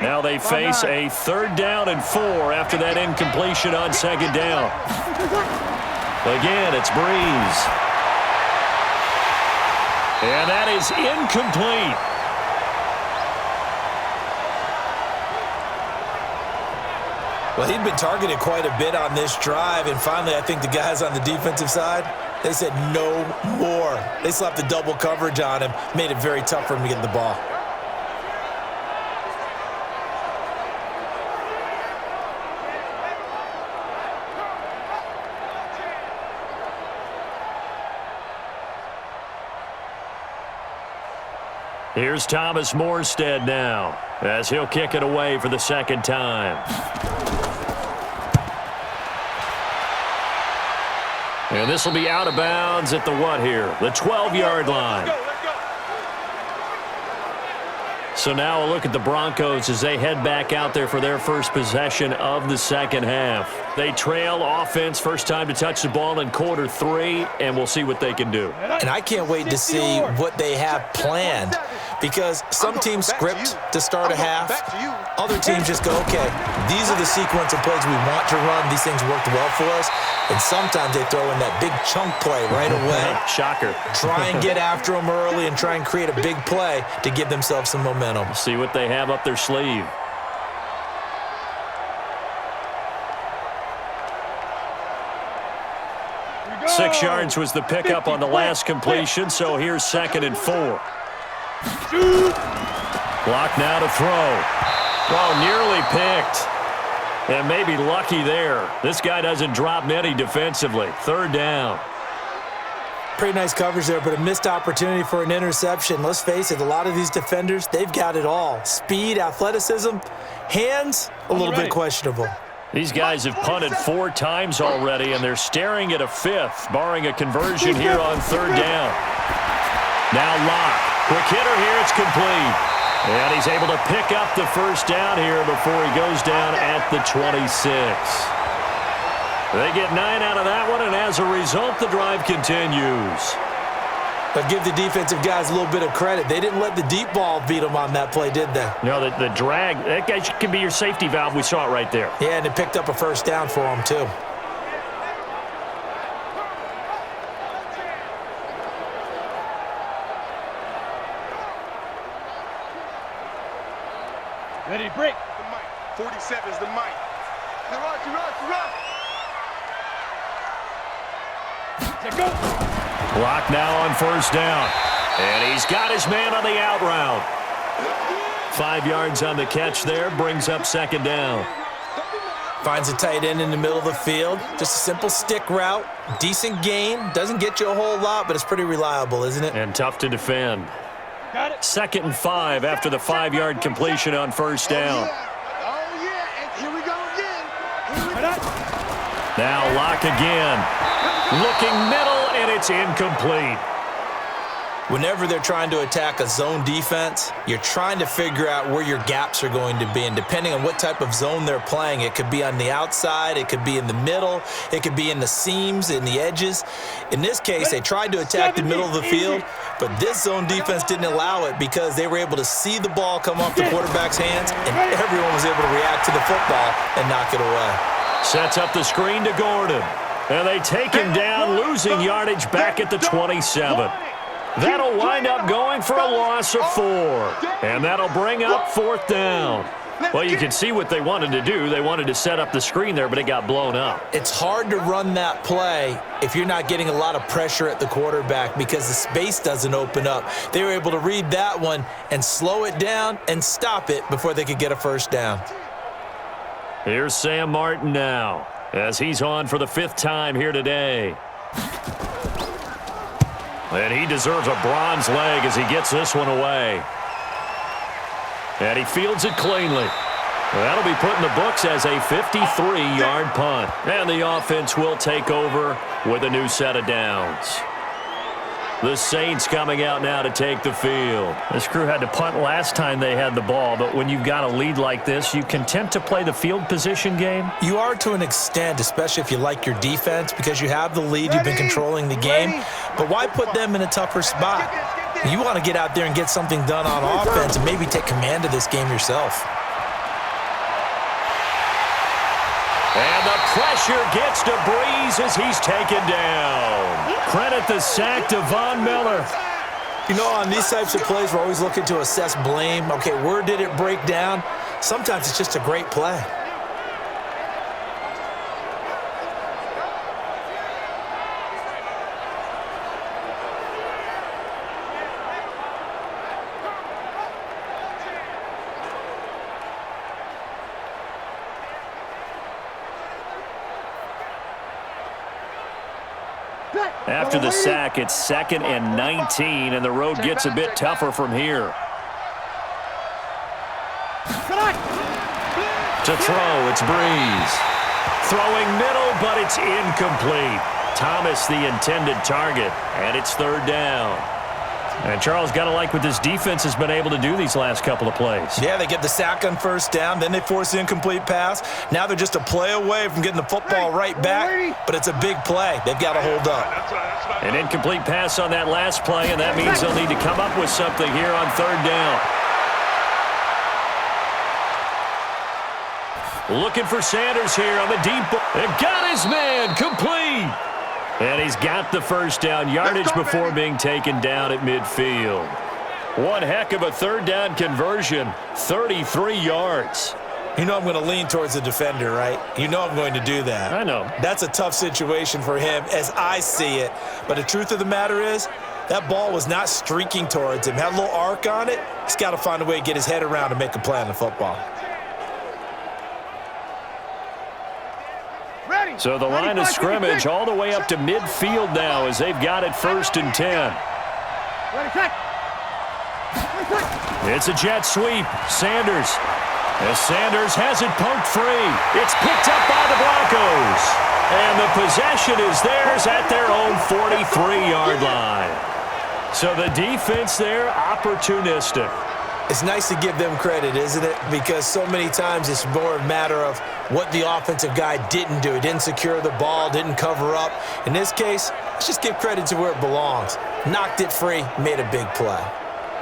Now they face a 3rd down and 4 after that incompletion on 2nd down. Again, it's Breeze. And that is incomplete. Well, he'd been targeted quite a bit on this drive, and finally I think the guys on the defensive side, they said no more. They slapped the double coverage on him, made it very tough for him to get the ball. Here's Thomas Morstead now, as he'll kick it away for the 2nd time. And this will be out of bounds at the what here? The 12-yard line. So now a look at the Broncos as they head back out there for their first possession of the 2nd half. They trail offense, first time to touch the ball in quarter 3, and we'll see what they can do. And I can't wait to see what they have planned, because some teams script to start a half. Other teams just go, okay, these are the sequence of plays we want to run. These things worked well for us. And sometimes they throw in that big chunk play right away. Shocker. Try and get after them early and try and create a big play to give themselves some momentum. See what they have up their sleeve. Six yards was the pickup on the last completion, so here's 2nd and 4. Block now to throw. Oh, nearly picked. And maybe lucky there. This guy doesn't drop many defensively. 3rd down. Pretty nice coverage there, but a missed opportunity for an interception. Let's face it, a lot of these defenders, they've got it all. Speed, athleticism, hands, a little bit questionable. These guys have punted 4 times already, and they're staring at a 5th, barring a conversion here on 3rd down. Now Locke. Quick hitter here, it's complete. And he's able to pick up the 1st down here before he goes down at the 26. They get 9 out of that one, and as a result, the drive continues. But give the defensive guys a little bit of credit. They didn't let the deep ball beat them on that play, did they? No, the drag, that guy can be your safety valve. We saw it right there. Yeah, and it picked up a 1st down for them, too. Ready, break. The mic. 47 is the mic. Go. Block now on 1st down. And he's got his man on the out route. 5 yards on the catch there, brings up 2nd down. Finds a tight end in the middle of the field. Just a simple stick route. Decent gain. Doesn't get you a whole lot, but it's pretty reliable, isn't it? And tough to defend. Got it. 2nd and 5 after the 5-yard completion on 1st down. Oh, yeah. And here we go again. Now Locke again. Looking middle, and it's incomplete. Whenever they're trying to attack a zone defense, you're trying to figure out where your gaps are going to be. And depending on what type of zone they're playing, it could be on the outside, it could be in the middle, it could be in the seams, in the edges. In this case, they tried to attack the middle of the field, but this zone defense didn't allow it because they were able to see the ball come off the quarterback's hands, and everyone was able to react to the football and knock it away. Sets up the screen to Gordon. And they take him down, losing yardage back at the 27. That'll wind up going for a loss of 4. And that'll bring up 4th down. Well, you can see what they wanted to do. They wanted to set up the screen there, but it got blown up. It's hard to run that play if you're not getting a lot of pressure at the quarterback because the space doesn't open up. They were able to read that one and slow it down and stop it before they could get a 1st down. Here's Sam Martin now, as he's on for the 5th time here today. And he deserves a bronze leg as he gets this one away. And he fields it cleanly. That'll be put in the books as a 53-yard punt. And the offense will take over with a new set of downs. The Saints coming out now to take the field. This crew had to punt last time they had the ball, but when you've got a lead like this, you content to play the field position game? You are to an extent, especially if you like your defense, because you have the lead, you've been controlling the game. But why put them in a tougher spot? You want to get out there and get something done on offense and maybe take command of this game yourself. And the pressure gets to Breeze as he's taken down. Credit the sack to Von Miller. You know, on these types of plays, we're always looking to assess blame. Okay, where did it break down? Sometimes it's just a great play. After the sack, it's 2nd and 19, and the road gets a bit tougher from here. To throw, it's Breeze. Throwing middle, but it's incomplete. Thomas the intended target, and it's 3rd down. And Charles, got to like what this defense has been able to do these last couple of plays. Yeah, they get the sack on 1st down, then they force the incomplete pass. Now they're just a play away from getting the football right back, but it's a big play. They've got to hold up. An incomplete pass on that last play, and that means they'll need to come up with something here on 3rd down. Looking for Sanders here on the deep ball. And got his man complete. And he's got the 1st down yardage before being taken down at midfield. One heck of a 3rd down conversion, 33 yards. You know I'm going to lean towards the defender, right? You know I'm going to do that. I know. That's a tough situation for him as I see it. But the truth of the matter is, that ball was not streaking towards him. Had a little arc on it. He's got to find a way to get his head around and make a play on the football. So the line of scrimmage all the way up to midfield now as they've got it 1st and 10. It's a jet sweep. Sanders. As Sanders has it poked free. It's picked up by the Broncos. And the possession is theirs at their own 43-yard line. So the defense there, opportunistic. It's nice to give them credit, isn't it? Because so many times it's more a matter of what the offensive guy didn't do. He didn't secure the ball, didn't cover up. In this case, let's just give credit to where it belongs. Knocked it free, made a big play.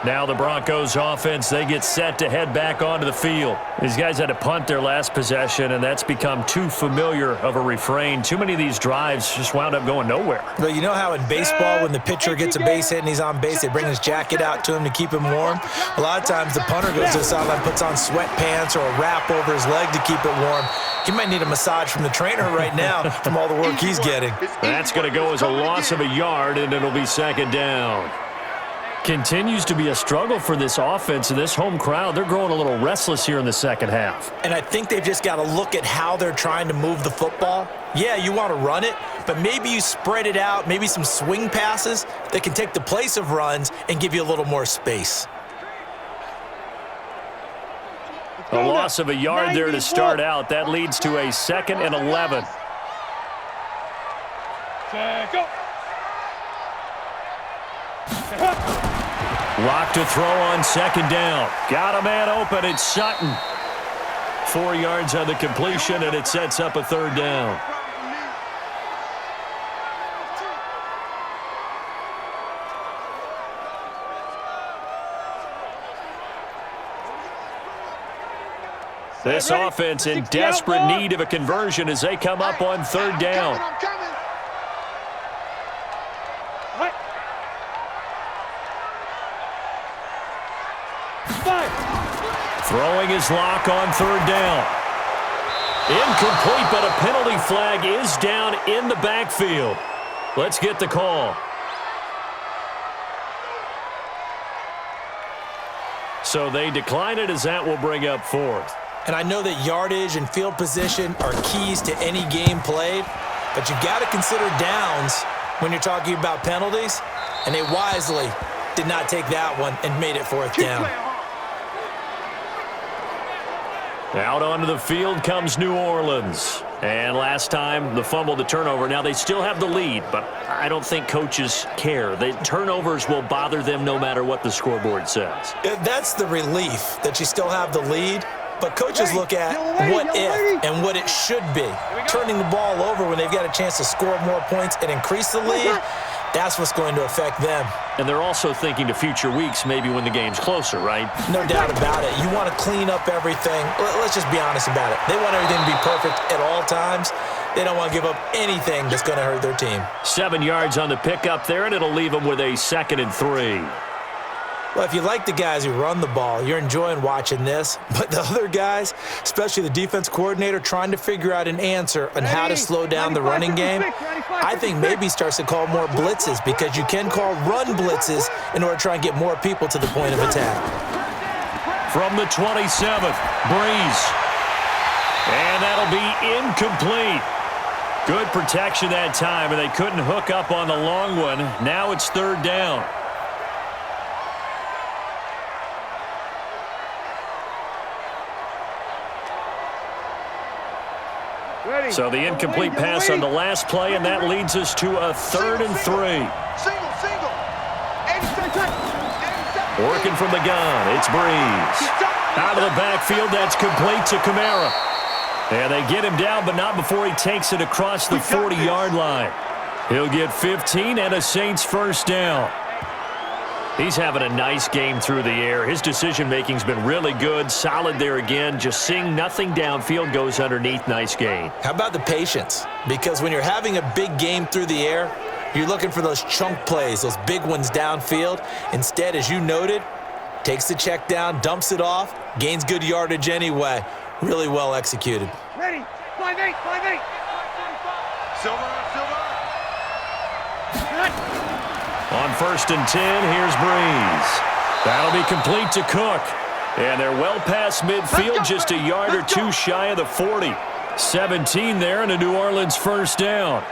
Now the Broncos offense, they get set to head back onto the field. These guys had to punt their last possession, and that's become too familiar of a refrain. Too many of these drives just wound up going nowhere. Well, you know how in baseball, when the pitcher gets a base hit and he's on base, they bring his jacket out to him to keep him warm? A lot of times the punter goes to the sideline, puts on sweatpants or a wrap over his leg to keep it warm. He might need a massage from the trainer right now from all the work he's getting. That's going to go as a loss of a yard, and it'll be 2nd down. Continues to be a struggle for this offense and this home crowd. They're growing a little restless here in the 2nd half. And I think they've just got to look at how they're trying to move the football. Yeah, you want to run it, but maybe you spread it out, maybe some swing passes that can take the place of runs and give you a little more space. A loss of a yard there to start out. That leads to a 2nd and 11. Go. Lock to throw on 2nd down. Got a man open. It's Sutton. 4 yards on the completion, and it sets up a 3rd down. This offense in desperate need of a conversion as they come up on 3rd down. Throwing his lock on 3rd down. Incomplete, but a penalty flag is down in the backfield. Let's get the call. So they decline it as that will bring up 4th. And I know that yardage and field position are keys to any game played, but you've got to consider downs when you're talking about penalties, and they wisely did not take that one and made it 4th down. Out onto the field comes New Orleans. And last time, the fumble, the turnover. Now, they still have the lead, but I don't think coaches care. The turnovers will bother them no matter what the scoreboard says. That's the relief, that you still have the lead. But coaches look at what if and what it should be. Turning the ball over when they've got a chance to score more points and increase the lead, That's what's going to affect them. And they're also thinking to future weeks, maybe when the game's closer, right? No doubt about it. You want to clean up everything. Let's just be honest about it. They want everything to be perfect at all times. They don't want to give up anything that's going to hurt their team. 7 yards on the pickup there, and it'll leave them with a 2nd and 3. Well, if you like the guys who run the ball, you're enjoying watching this. But the other guys, especially the defense coordinator, trying to figure out an answer on how to slow down the running game, I think maybe starts to call more blitzes, because you can call run blitzes in order to try and get more people to the point of attack. From the 27th, Breeze. And that'll be incomplete. Good protection that time, and they couldn't hook up on the long one. Now it's 3rd down. So the incomplete pass on the last play, and that leads us to a 3rd and 3. Single. 87. Working from the gun, it's Breeze. Out of the backfield, that's complete to Kamara. And they get him down, but not before he takes it across the 40-yard line. He'll get 15 and a Saints first down. He's having a nice game through the air. His decision-making's been really good, solid there again. Just seeing nothing downfield, goes underneath. Nice gain. How about the patience? Because when you're having a big game through the air, you're looking for those chunk plays, those big ones downfield. Instead, as you noted, takes the check down, dumps it off, gains good yardage anyway. Really well executed. Ready. 5-8. 5-8. Silver. On 1st and 10, here's Breeze. That'll be complete to Cook. And they're well past midfield, just a yard or two shy of the 40. 17 there, and a New Orleans first down.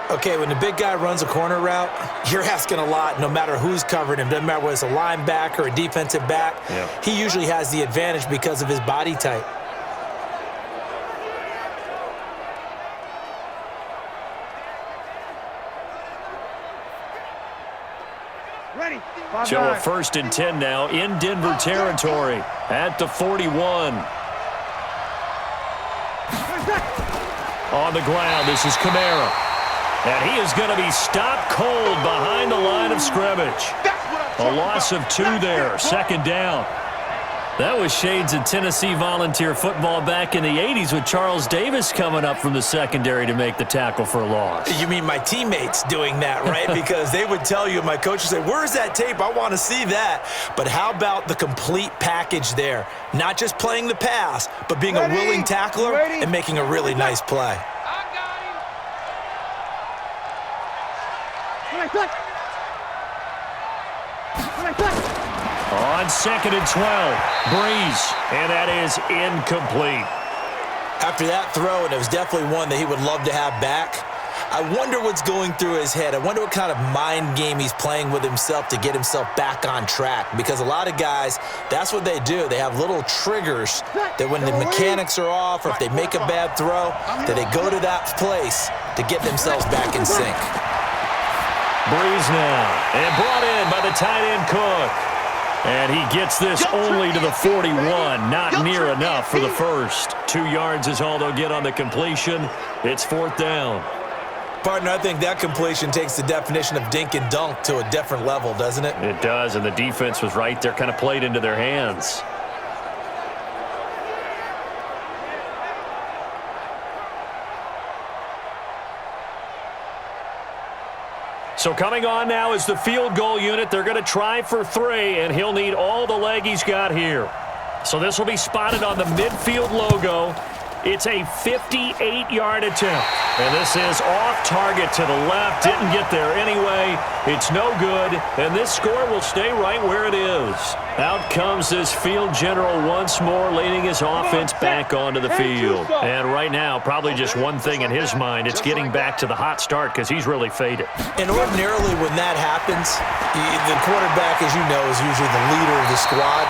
Okay, when the big guy runs a corner route, you're asking a lot no matter who's covering him. Doesn't matter whether it's a linebacker or a defensive back. Yep. He usually has the advantage because of his body type. Ready. So a 1st and 10 now in Denver territory at the 41. On the ground, this is Kamara. And he is going to be stopped cold behind the line of scrimmage. A loss of 2 there, 2nd down. That was shades of Tennessee volunteer football back in the 80s with Charles Davis coming up from the secondary to make the tackle for a loss. You mean my teammates doing that, right? Because they would tell you, my coach would say, where's that tape? I want to see that. But how about the complete package there? Not just playing the pass, but being a willing tackler and making a really nice play. On 2nd and 12, Breeze, and that is incomplete. After that throw, and it was definitely one that he would love to have back, I wonder what's going through his head. I wonder what kind of mind game he's playing with himself to get himself back on track. Because a lot of guys, that's what they do. They have little triggers that when the mechanics are off or if they make a bad throw, that they go to that place to get themselves back in sync. Breeze now, and brought in by the tight end Cook. And he gets this only to the 41, not near enough for the first. 2 yards is all they'll get on the completion. It's 4th down. Partner, I think that completion takes the definition of dink and dunk to a different level, doesn't it? It does, and the defense was right there, kind of played into their hands. So coming on now is the field goal unit. They're going to try for 3, and he'll need all the leg he's got here. So this will be spotted on the midfield logo. It's a 58-yard attempt. And this is off target to the left. Didn't get there anyway. It's no good. And this score will stay right where it is. Out comes this field general once more, leading his offense back onto the field. And right now, probably just one thing in his mind. It's getting back to the hot start because he's really faded. And ordinarily when that happens, the quarterback, as you know, is usually the leader of the squad.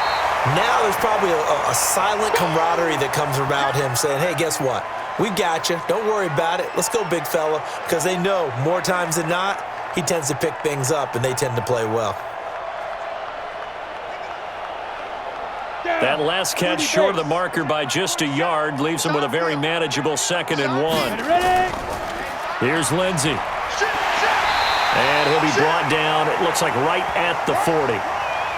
Now there's probably a silent camaraderie that comes about him saying, hey, guess what? We got you. Don't worry about it. Let's go, big fella. Because they know more times than not, he tends to pick things up, and they tend to play well. That last catch short of the marker by just a yard leaves him with a very manageable 2nd and 1. Here's Lindsey. And he'll be brought down, it looks like right at the 40.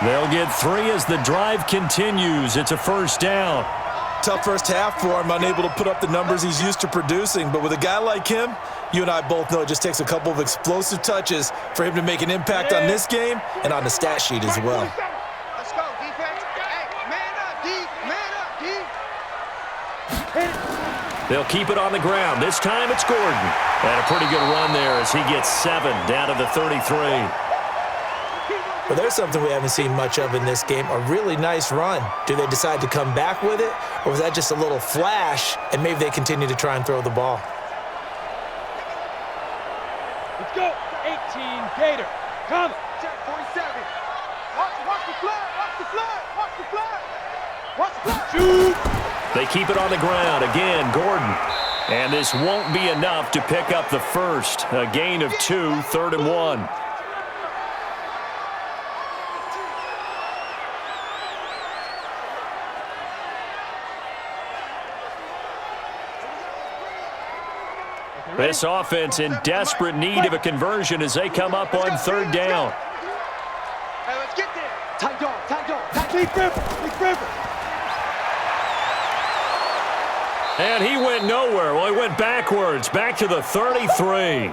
They'll get 3 as the drive continues. It's a first down. Tough first half for him, unable to put up the numbers he's used to producing. But with a guy like him, you and I both know it just takes a couple of explosive touches for him to make an impact on this game and on the stat sheet as well. Let's go, defense. Hey, man up, D. Man up, D. They'll keep it on the ground. This time it's Gordon. And a pretty good run there as he gets 7 down to the 33. But there's something we haven't seen much of in this game, a really nice run. Do they decide to come back with it, or was that just a little flash, and maybe they continue to try and throw the ball? Let's go. 18 Gator. Come. Check 47. Watch the flag. Watch the flag. Watch the flag. Watch the flag. Shoot. They keep it on the ground. Again, Gordon. And this won't be enough to pick up the first. A gain of 2, 3rd and 1. This offense in desperate need of a conversion as they come up on 3rd down. Hey, let's get there. Tight dog. Tight dog. Big river. Big river. And he went nowhere. Well, he went backwards, back to the 33.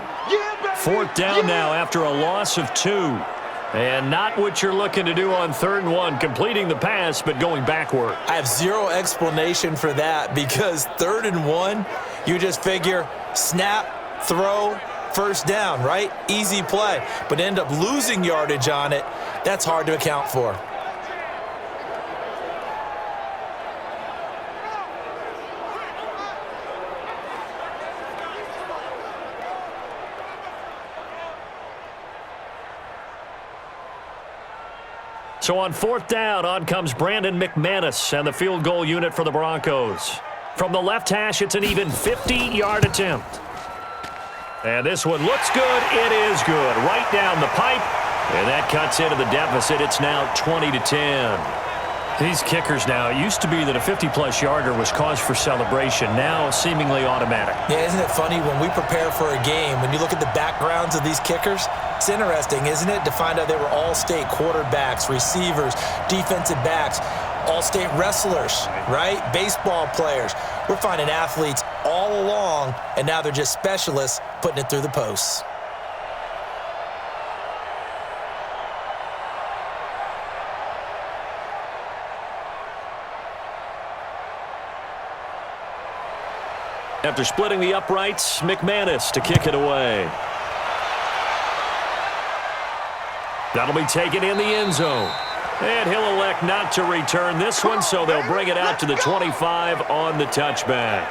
4th down now after a loss of 2. And not what you're looking to do on 3rd and 1, completing the pass, but going backward. I have zero explanation for that because 3rd and 1, you just figure snap, throw, first down, right? Easy play. But end up losing yardage on it. That's hard to account for. So on 4th down, on comes Brandon McManus and the field goal unit for the Broncos. From the left hash, it's an even 50-yard attempt. And this one looks good. It is good. Right down the pipe. And that cuts into the deficit. It's now 20-10. These kickers now, it used to be that a 50-plus yarder was cause for celebration. Now seemingly automatic. Yeah, isn't it funny when we prepare for a game, when you look at the backgrounds of these kickers, it's interesting, isn't it, to find out they were all-state quarterbacks, receivers, defensive backs, all-state wrestlers, right? Baseball players. We're finding athletes all along, and now they're just specialists putting it through the posts. After splitting the uprights, McManus to kick it away. That'll be taken in the end zone. And he'll elect not to return this one, so they'll bring it out to the 25 on the touchback.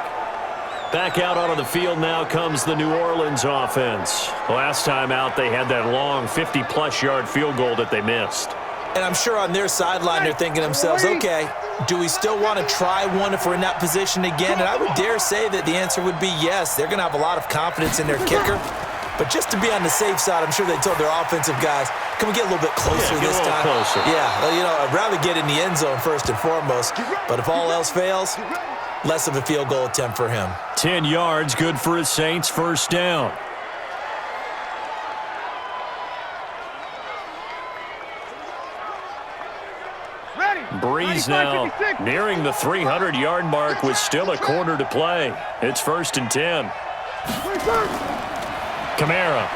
Back out onto the field now comes the New Orleans offense. Last time out, they had that long 50-plus yard field goal that they missed. And I'm sure on their sideline, they're thinking to themselves, okay, do we still want to try one if we're in that position again? And I would dare say that the answer would be yes. They're going to have a lot of confidence in their kicker. But just to be on the safe side, I'm sure they told their offensive guys, can we get a little bit closer this time? Closer. Yeah, well, you know, I'd rather get in the end zone first and foremost. But if all else fails, less of a field goal attempt for him. 10 yards, good for his Saints, first down. Breeze now nearing the 300-yard mark with still a quarter to play. It's 1st and 10. Kamara.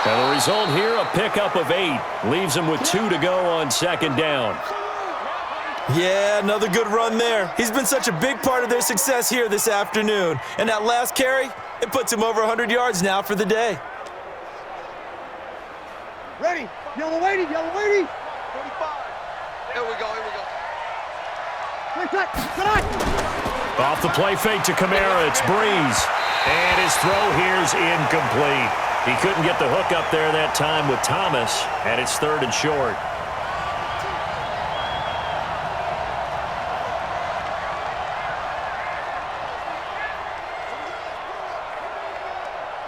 And the result here, a pickup of 8. Leaves him with 2 to go on 2nd down. Yeah, another good run there. He's been such a big part of their success here this afternoon. And that last carry, it puts him over 100 yards now for the day. Ready. Yellow lady. Yellow lady. 45. Here we go. Here we go. Off the play fake to Kamara, it's Breeze. And his throw here's incomplete. He couldn't get the hook up there that time with Thomas, and it's 3rd and short.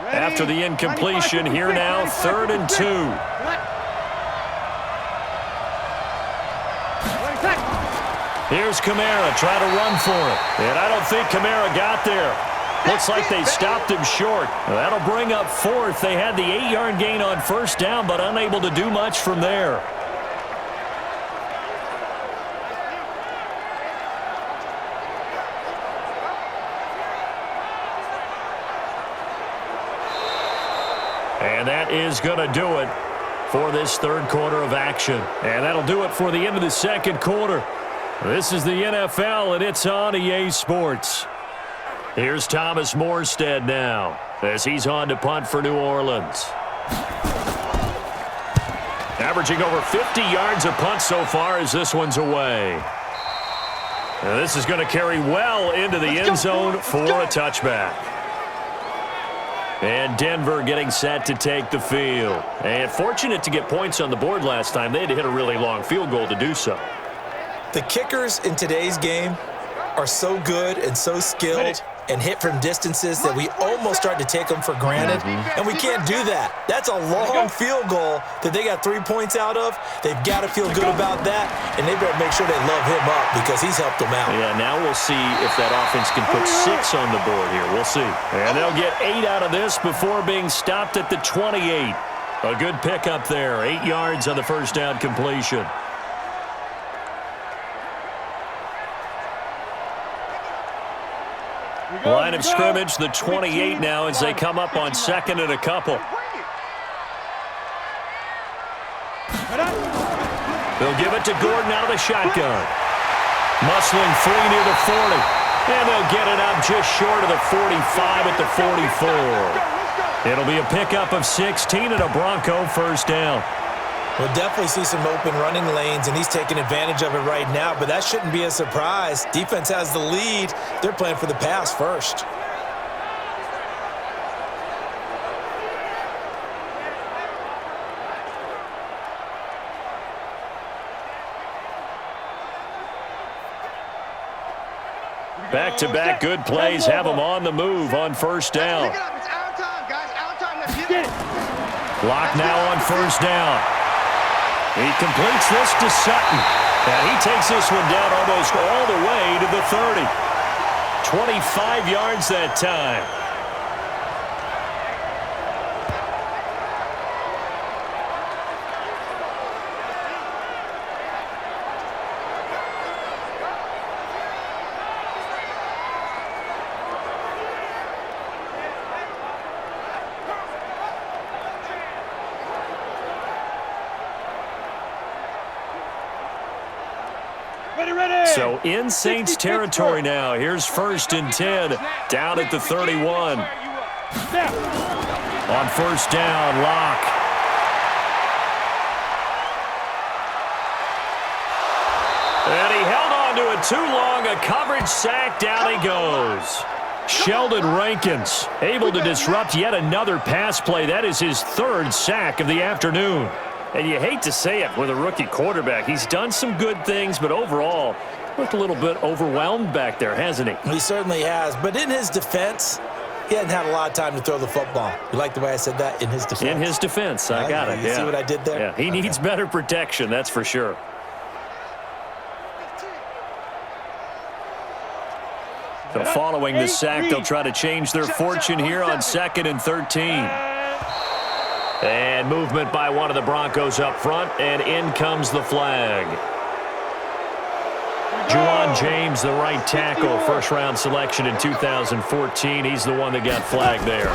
After the incompletion, here now, 3rd and 2. Here's Kamara trying to run for it. And I don't think Kamara got there. Looks like they stopped him short. That'll bring up fourth. They had the 8-yard gain on first down, but unable to do much from there. And that is going to do it for this third quarter of action. And that'll do it for the end of the second quarter. This is the NFL, and it's on EA Sports. Here's Thomas Morstead now as he's on to punt for New Orleans. Averaging over 50 yards a punt so far as this one's away. And this is going to carry well into the end zone for a touchback. And Denver getting set to take the field. And fortunate to get points on the board last time. They had to hit a really long field goal to do so. The kickers in today's game are so good and so skilled and hit from distances that we almost start to take them for granted, and we can't do that. That's a long field goal that they got 3 points out of. They've got to feel good about that, and they better make sure they love him up because he's helped them out. Yeah, now we'll see if that offense can put 6 on the board here. We'll see. And they'll get 8 out of this before being stopped at the 28. A good pickup there, 8 yards on the first down completion. Line of scrimmage, the 28 now as they come up on second and a couple. They'll give it to Gordon out of the shotgun. Muscling free near the 40. And they'll get it up just short of the 45 at the 44. It'll be a pickup of 16 and a Bronco first down. We'll definitely see some open running lanes, and he's taking advantage of it right now, but that shouldn't be a surprise. Defense has the lead. They're playing for the pass first. Back-to-back good plays have them on the move on first down. Block now on first down. He completes this to Sutton. And he takes this one down almost all the way to the 30. 25 yards that time. So in Saints territory now. Here's first and 10 down at the 31. On first down, Locke. And he held on to it too long. A coverage sack. Down he goes. Sheldon Rankins able to disrupt yet another pass play. That is his third sack of the afternoon. And you hate to say it with a rookie quarterback. He's done some good things, but overall, looked a little bit overwhelmed back there, hasn't he? He certainly has. But in his defense, he hadn't had a lot of time to throw the football. You like the way I said that? In his defense? In his defense. I got it. You see what I did there? Yeah, he needs better protection, that's for sure. So following the sack, they'll try to change their fortune here on 2nd and 13. And movement by one of the Broncos up front, and in comes the flag. Juwan James, the right tackle, first-round selection in 2014. He's the one that got flagged there.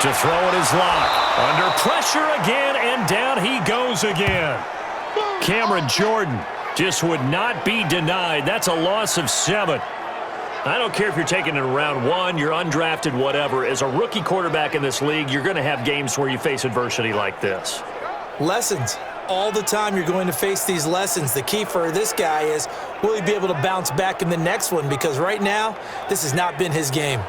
To throw it is Locke. Under pressure again, and down he goes again. Cameron Jordan just would not be denied. That's a loss of 7. I don't care if you're taking it in round 1, you're undrafted, whatever. As a rookie quarterback in this league, you're going to have games where you face adversity like this. Lessons. All the time you're going to face these lessons. The key for this guy is, will he be able to bounce back in the next one? Because right now, this has not been his game.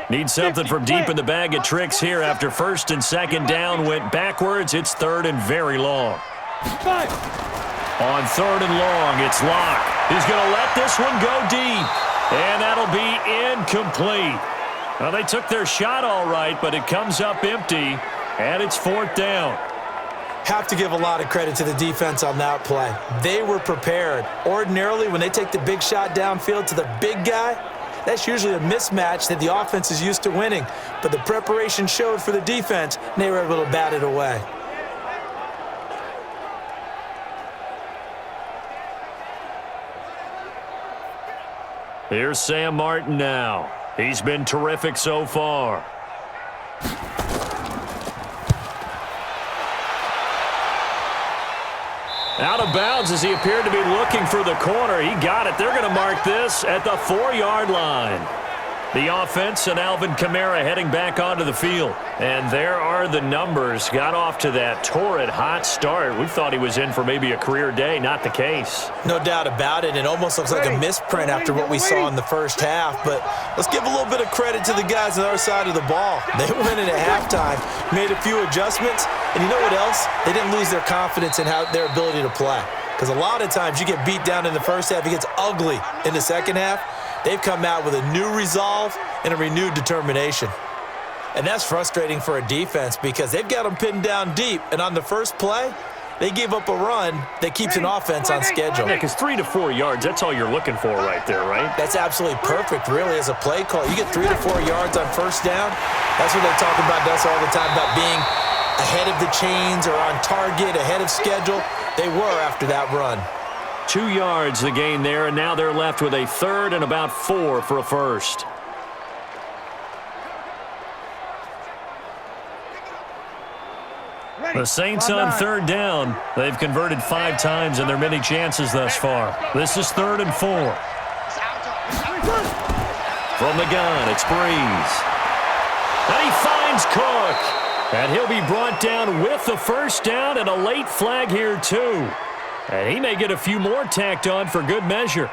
Need something from deep in the bag of tricks here after first and second down went backwards. It's third and very long. On third and long, it's Locke. He's going to let this one go deep. And that'll be incomplete. Well, they took their shot all right, but it comes up empty, and it's 4th down. Have to give a lot of credit to the defense on that play. They were prepared. Ordinarily, when they take the big shot downfield to the big guy, that's usually a mismatch that the offense is used to winning. But the preparation showed for the defense, and they were able to bat it away. Here's Sam Martin now. He's been terrific so far. Out of bounds as he appeared to be looking for the corner. He got it. They're going to mark this at the 4-yard line. The offense and Alvin Kamara heading back onto the field. And there are the numbers. Got off to that torrid hot start. We thought he was in for maybe a career day. Not the case. No doubt about it. It almost looks like a misprint after what we saw in the first half. But let's give a little bit of credit to the guys on our side of the ball. They went in at halftime, made a few adjustments, and you know what else? They didn't lose their confidence in their ability to play. Because a lot of times you get beat down in the first half, it gets ugly in the second half. They've come out with a new resolve and a renewed determination. And that's frustrating for a defense because they've got them pinned down deep. And on the first play, they gave up a run that keeps an offense on schedule. Yeah, because 3 to 4 yards, that's all you're looking for right there, right? That's absolutely perfect, really, as a play call. You get 3 to 4 yards on first down. That's what they talk about us all the time, about being ahead of the chains or on target, ahead of schedule. They were after that run. 2 yards the gain there, and now they're left with a 3rd and about 4 for a first. The Saints on 3rd down. They've converted 5 times in their many chances thus far. This is 3rd and 4. From the gun, it's Breeze. And he finds Cook. And he'll be brought down with the first down and a late flag here too. And he may get a few more tacked on for good measure.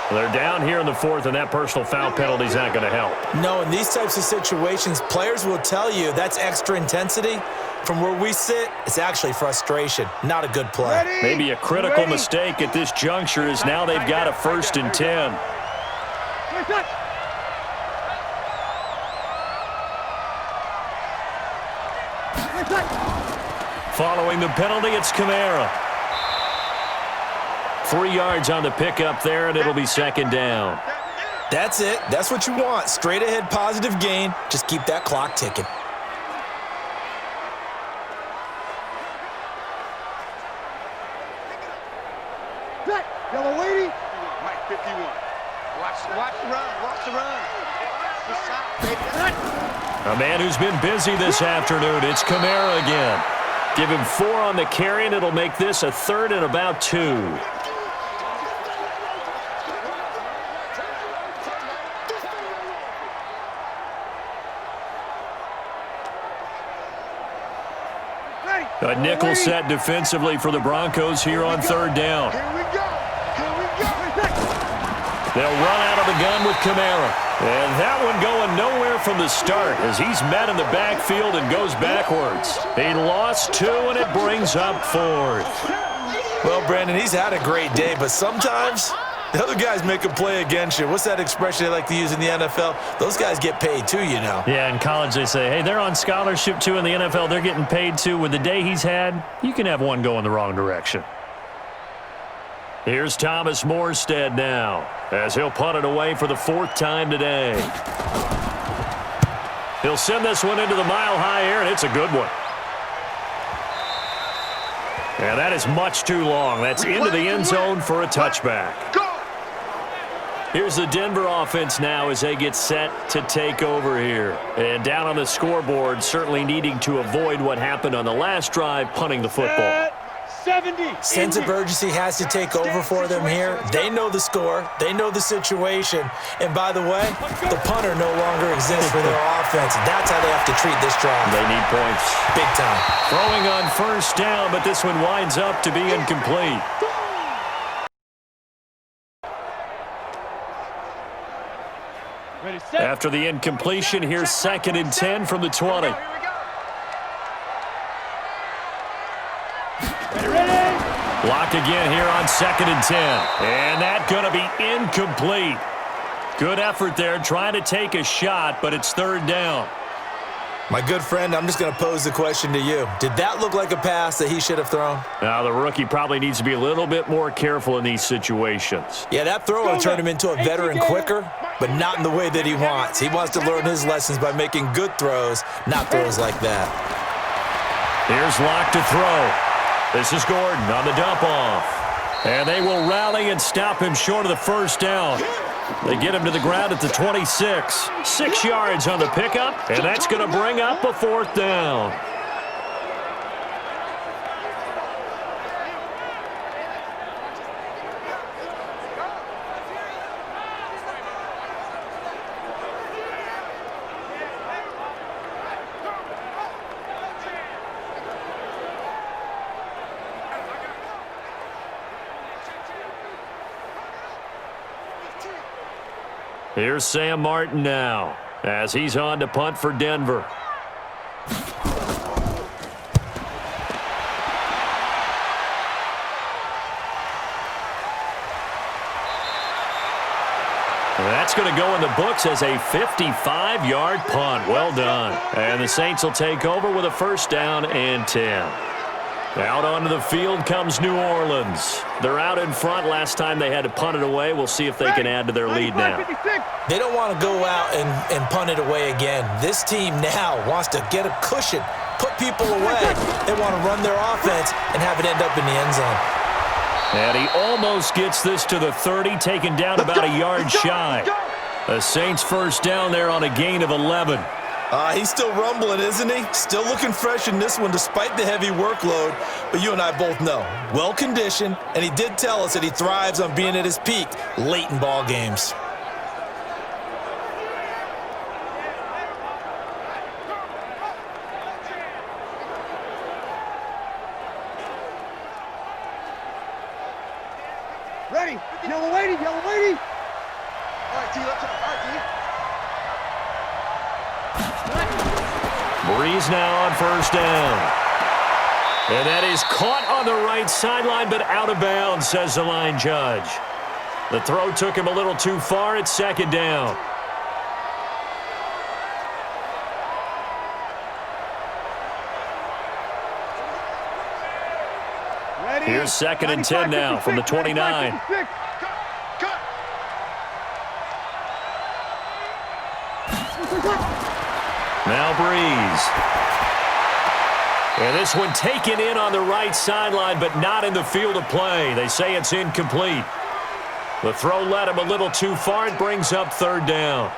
They're down here in the 4th, and that personal foul penalty is not going to help. No, in these types of situations, players will tell you that's extra intensity. From where we sit, it's actually frustration, not a good play. Maybe a critical mistake at this juncture is now they've got a 1st and 10. Following the penalty, it's Kamara. 3 yards on the pickup there, and it'll be 2nd down. That's it. That's what you want. Straight ahead, positive gain. Just keep that clock ticking. Yellow lady. Mike 51. Watch the run. Watch the run. This side, baby. A man who's been busy this afternoon. It's Kamara again. Give him 4 on the carry, and it'll make this a 3rd and about 2. A nickel set defensively for the Broncos here on 3rd down. Here we go. Here we go. They'll run out of the gun with Kamara. And that one going nowhere from the start as he's met in the backfield and goes backwards. He lost 2, and it brings up 4th. Well, Brandon, he's had a great day, but sometimes the other guys make a play against you. What's that expression they like to use in the NFL? Those guys get paid too, you know. Yeah, in college they say, hey, they're on scholarship too. In the NFL, they're getting paid too. With the day he's had, you can have one go in the wrong direction. Here's Thomas Morstead now as he'll punt it away for the 4th time today. He'll send this one into the mile-high air, and it's a good one. And that is much too long. That's into the end zone for a touchback. Here's the Denver offense now as they get set to take over here. And down on the scoreboard, certainly needing to avoid what happened on the last drive, punting the football. 70. Sense of urgency has to take over for them here. They know the score. They know the situation. And by the way, the punter no longer exists for their offense. That's how they have to treat this drive. They need points. Big time. Throwing on 1st down, but this one winds up to be incomplete. Ready, set. After the incompletion, here's 2nd and 10 from the 20. Ready. Block again here on 2nd and 10. And that's going to be incomplete. Good effort there, trying to take a shot, but it's third down. My good friend, I'm just going to pose the question to you. Did that look like a pass that he should have thrown? Now, the rookie probably needs to be a little bit more careful in these situations. Yeah, that throw will turn him into a veteran quicker, but not in the way that he wants. He wants to learn his lessons by making good throws, not throws like that. Here's Locke to throw. This is Gordon on the dump off. And they will rally and stop him short of the first down. They get him to the ground at the 26. 6 yards on the pickup, and that's going to bring up a fourth down. Here's Sam Martin now, as he's on to punt for Denver. That's going to go in the books as a 55-yard punt. Well done. And the Saints will take over with a first down and 10. Out onto the field comes New Orleans. They're out in front. Last time they had to punt it away. We'll see if they can add to their lead now. They don't want to go out and punt it away again. This team now wants to get a cushion, put people away. They want to run their offense and have it end up in the end zone. And he almost gets this to the 30, taken down about a yard shy. The Saints first down there on a gain of 11. He's still rumbling, isn't he? Still looking fresh in this one despite the heavy workload. But you and I both know, well-conditioned, and he did tell us that he thrives on being at his peak late in ball games. Ready. Yellow lady, yellow lady. All right, T, let's go. All right, T. Breeze now on first down. And that is caught on the right sideline, but out of bounds, says the line judge. The throw took him a little too far. It's second down. Ready. Here's second and 10 now from the 29. Cut. Now Breeze. And this one taken in on the right sideline, but not in the field of play. They say it's incomplete. The throw led him a little too far. It brings up third down.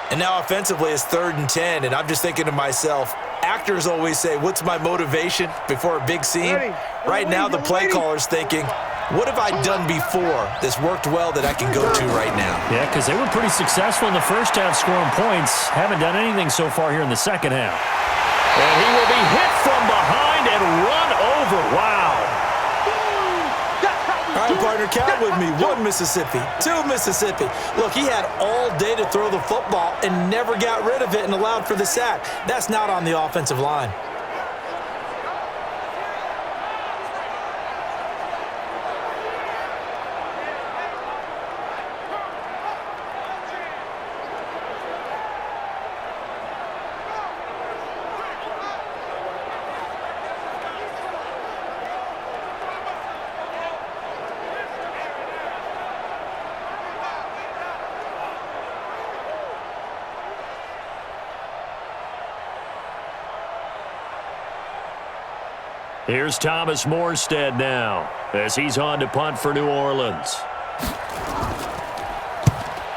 And now offensively it's 3rd and 10, and I'm just thinking to myself, actors always say, what's my motivation before a big scene? Right now the play caller's thinking, what have I done before that's worked well that I can go to right now? Yeah, because they were pretty successful in the first half scoring points. Haven't done anything so far here in the second half. And he will be hit from behind and run over. Wow. All right, partner, count with me. 1 Mississippi, 2 Mississippi. Look, he had all day to throw the football and never got rid of it and allowed for the sack. That's not on the offensive line. Here's Thomas Morstead now as he's on to punt for New Orleans.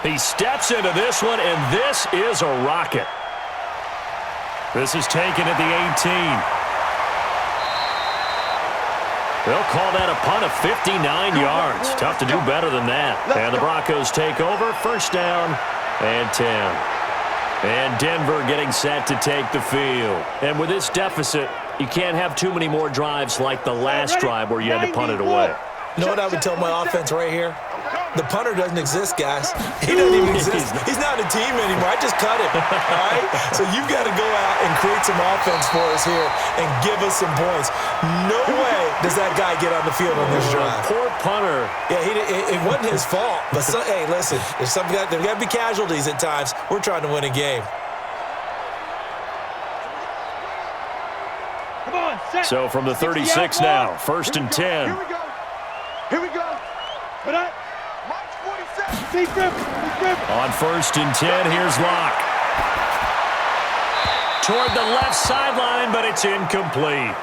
He steps into this one, and this is a rocket. This is taken at the 18. They'll call that a punt of 59 yards. Tough to do better than that. And the Broncos take over, first down and 10. And Denver getting set to take the field. And with this deficit, you can't have too many more drives like the last drive where you had to punt it away. You know what I would tell my offense right here? The punter doesn't exist, guys. He doesn't even exist. He's not a team anymore. I just cut him, all right? So you've got to go out and create some offense for us here and give us some points. No way does that guy get on the field on this drive. Poor punter. Yeah, it wasn't his fault. But, hey, listen, there's got to be casualties at times. We're trying to win a game. Come on, set. So from the 36 now, 1st and 10. Here we go. Here we go. Put up. March 47. Big grip. Big grip. On 1st and 10, here's Locke. Toward the left sideline, but it's incomplete.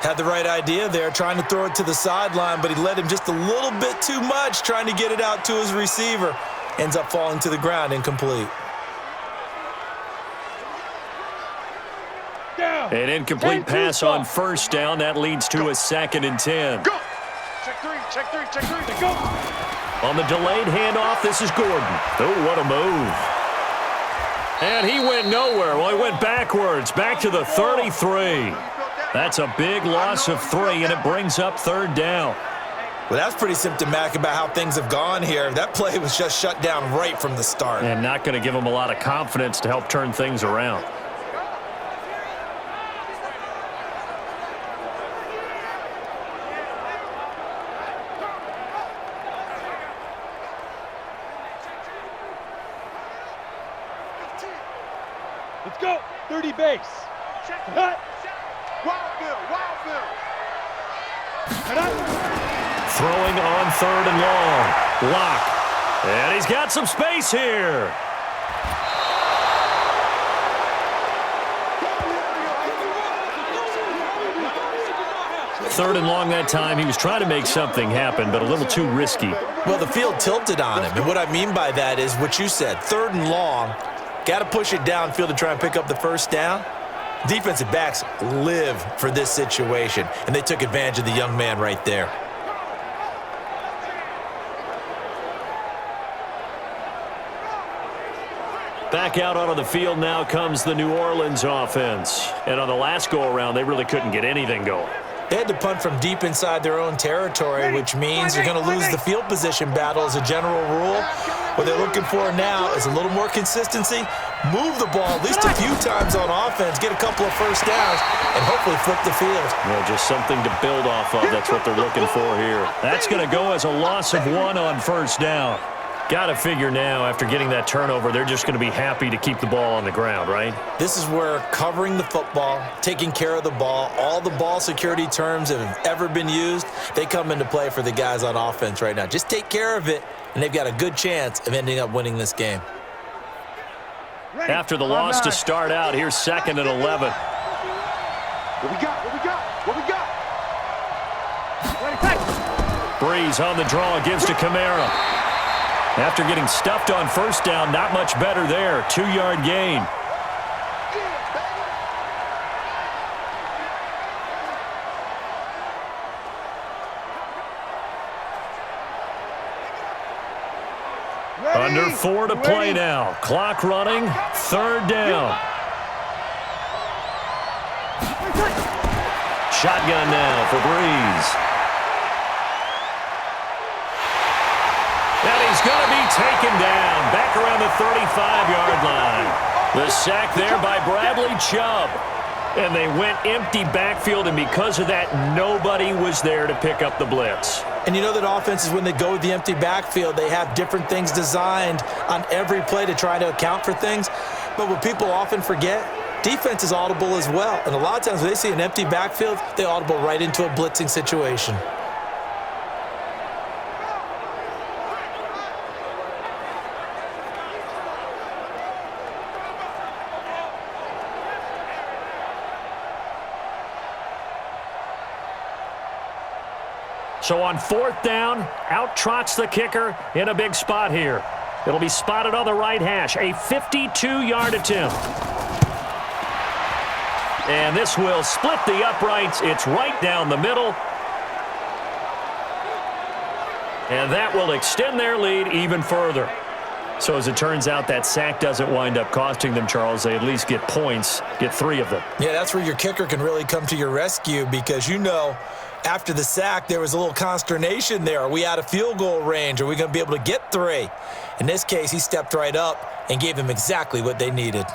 Had the right idea there, trying to throw it to the sideline, but he led him just a little bit too much, trying to get it out to his receiver. Ends up falling to the ground, incomplete. Down. An incomplete pass on 1st down. That leads to a 2nd and 10. Go. Check three. Check three. Check three. Go. On the delayed handoff, this is Gordon. Oh, what a move. And he went nowhere. Well, he went backwards, back to the 33. That's a big loss of 3, and it brings up 3rd down. Well, that's pretty symptomatic about how things have gone here. That play was just shut down right from the start. And not going to give him a lot of confidence to help turn things around. Let's go. 30 base. Cut. Wildville. Cut up. Throwing on 3rd and long. Locke. And he's got some space here. Third and long that time. He was trying to make something happen, but a little too risky. Well, the field tilted on him, and what I mean by that is what you said, 3rd and long. Got to push it downfield to try and pick up the 1st down. Defensive backs live for this situation, and they took advantage of the young man right there. Back out onto the field now comes the New Orleans offense. And on the last go-around, they really couldn't get anything going. They had to punt from deep inside their own territory, which means you're going to lose the field position battle as a general rule. What they're looking for now is a little more consistency, move the ball at least a few times on offense, get a couple of 1st downs, and hopefully flip the field. Well, just something to build off of. That's what they're looking for here. That's going to go as a loss of 1 on 1st down. Got to figure now, after getting that turnover, they're just going to be happy to keep the ball on the ground, right? This is where covering the football, taking care of the ball, all the ball security terms that have ever been used, they come into play for the guys on offense right now. Just take care of it, and they've got a good chance of ending up winning this game. After the loss to start out, here's 2nd and 11. What we got? Breeze on the draw, gives to Kamara. After getting stuffed on 1st down, not much better there. 2-yard gain. Under 4 to play now. Clock running. 3rd down. Shotgun now for Breeze. And he's going to be taken down back around the 35-yard line. The sack there by Bradley Chubb. And they went empty backfield, and because of that, nobody was there to pick up the blitz. And you know that offenses, when they go with the empty backfield, they have different things designed on every play to try to account for things. But what people often forget, defense is audible as well. And a lot of times when they see an empty backfield, they audible right into a blitzing situation. So on 4th down, out trots the kicker in a big spot here. It'll be spotted on the right hash, a 52-yard attempt. And this will split the uprights. It's right down the middle. And that will extend their lead even further. So as it turns out, that sack doesn't wind up costing them, Charles. They at least get points, get 3 of them. Yeah, that's where your kicker can really come to your rescue, because you know After the sack, there was a little consternation there. Are we out of field goal range? Are we going to be able to get 3? In this case, he stepped right up and gave them exactly what they needed.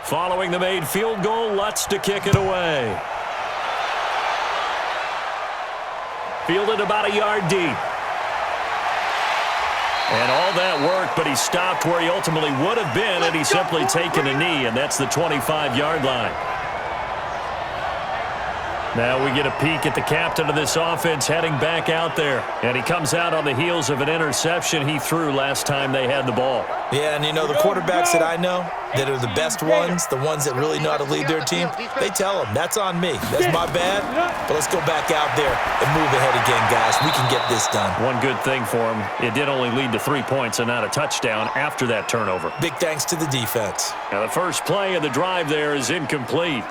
Following the made field goal, Lutz to kick it away. Fielded about a yard deep. And all that work, but he stopped where he ultimately would have been had he simply taken a knee, and that's the 25-yard line. Now we get a peek at the captain of this offense heading back out there. And he comes out on the heels of an interception he threw last time they had the ball. Yeah, and you know, the quarterbacks that I know that are the best ones, the ones that really know how to lead their team, they tell them, that's on me. That's my bad, but let's go back out there and move ahead again, guys. We can get this done. One good thing for him, it did only lead to 3 points and not a touchdown after that turnover. Big thanks to the defense. Now the first play of the drive there is incomplete.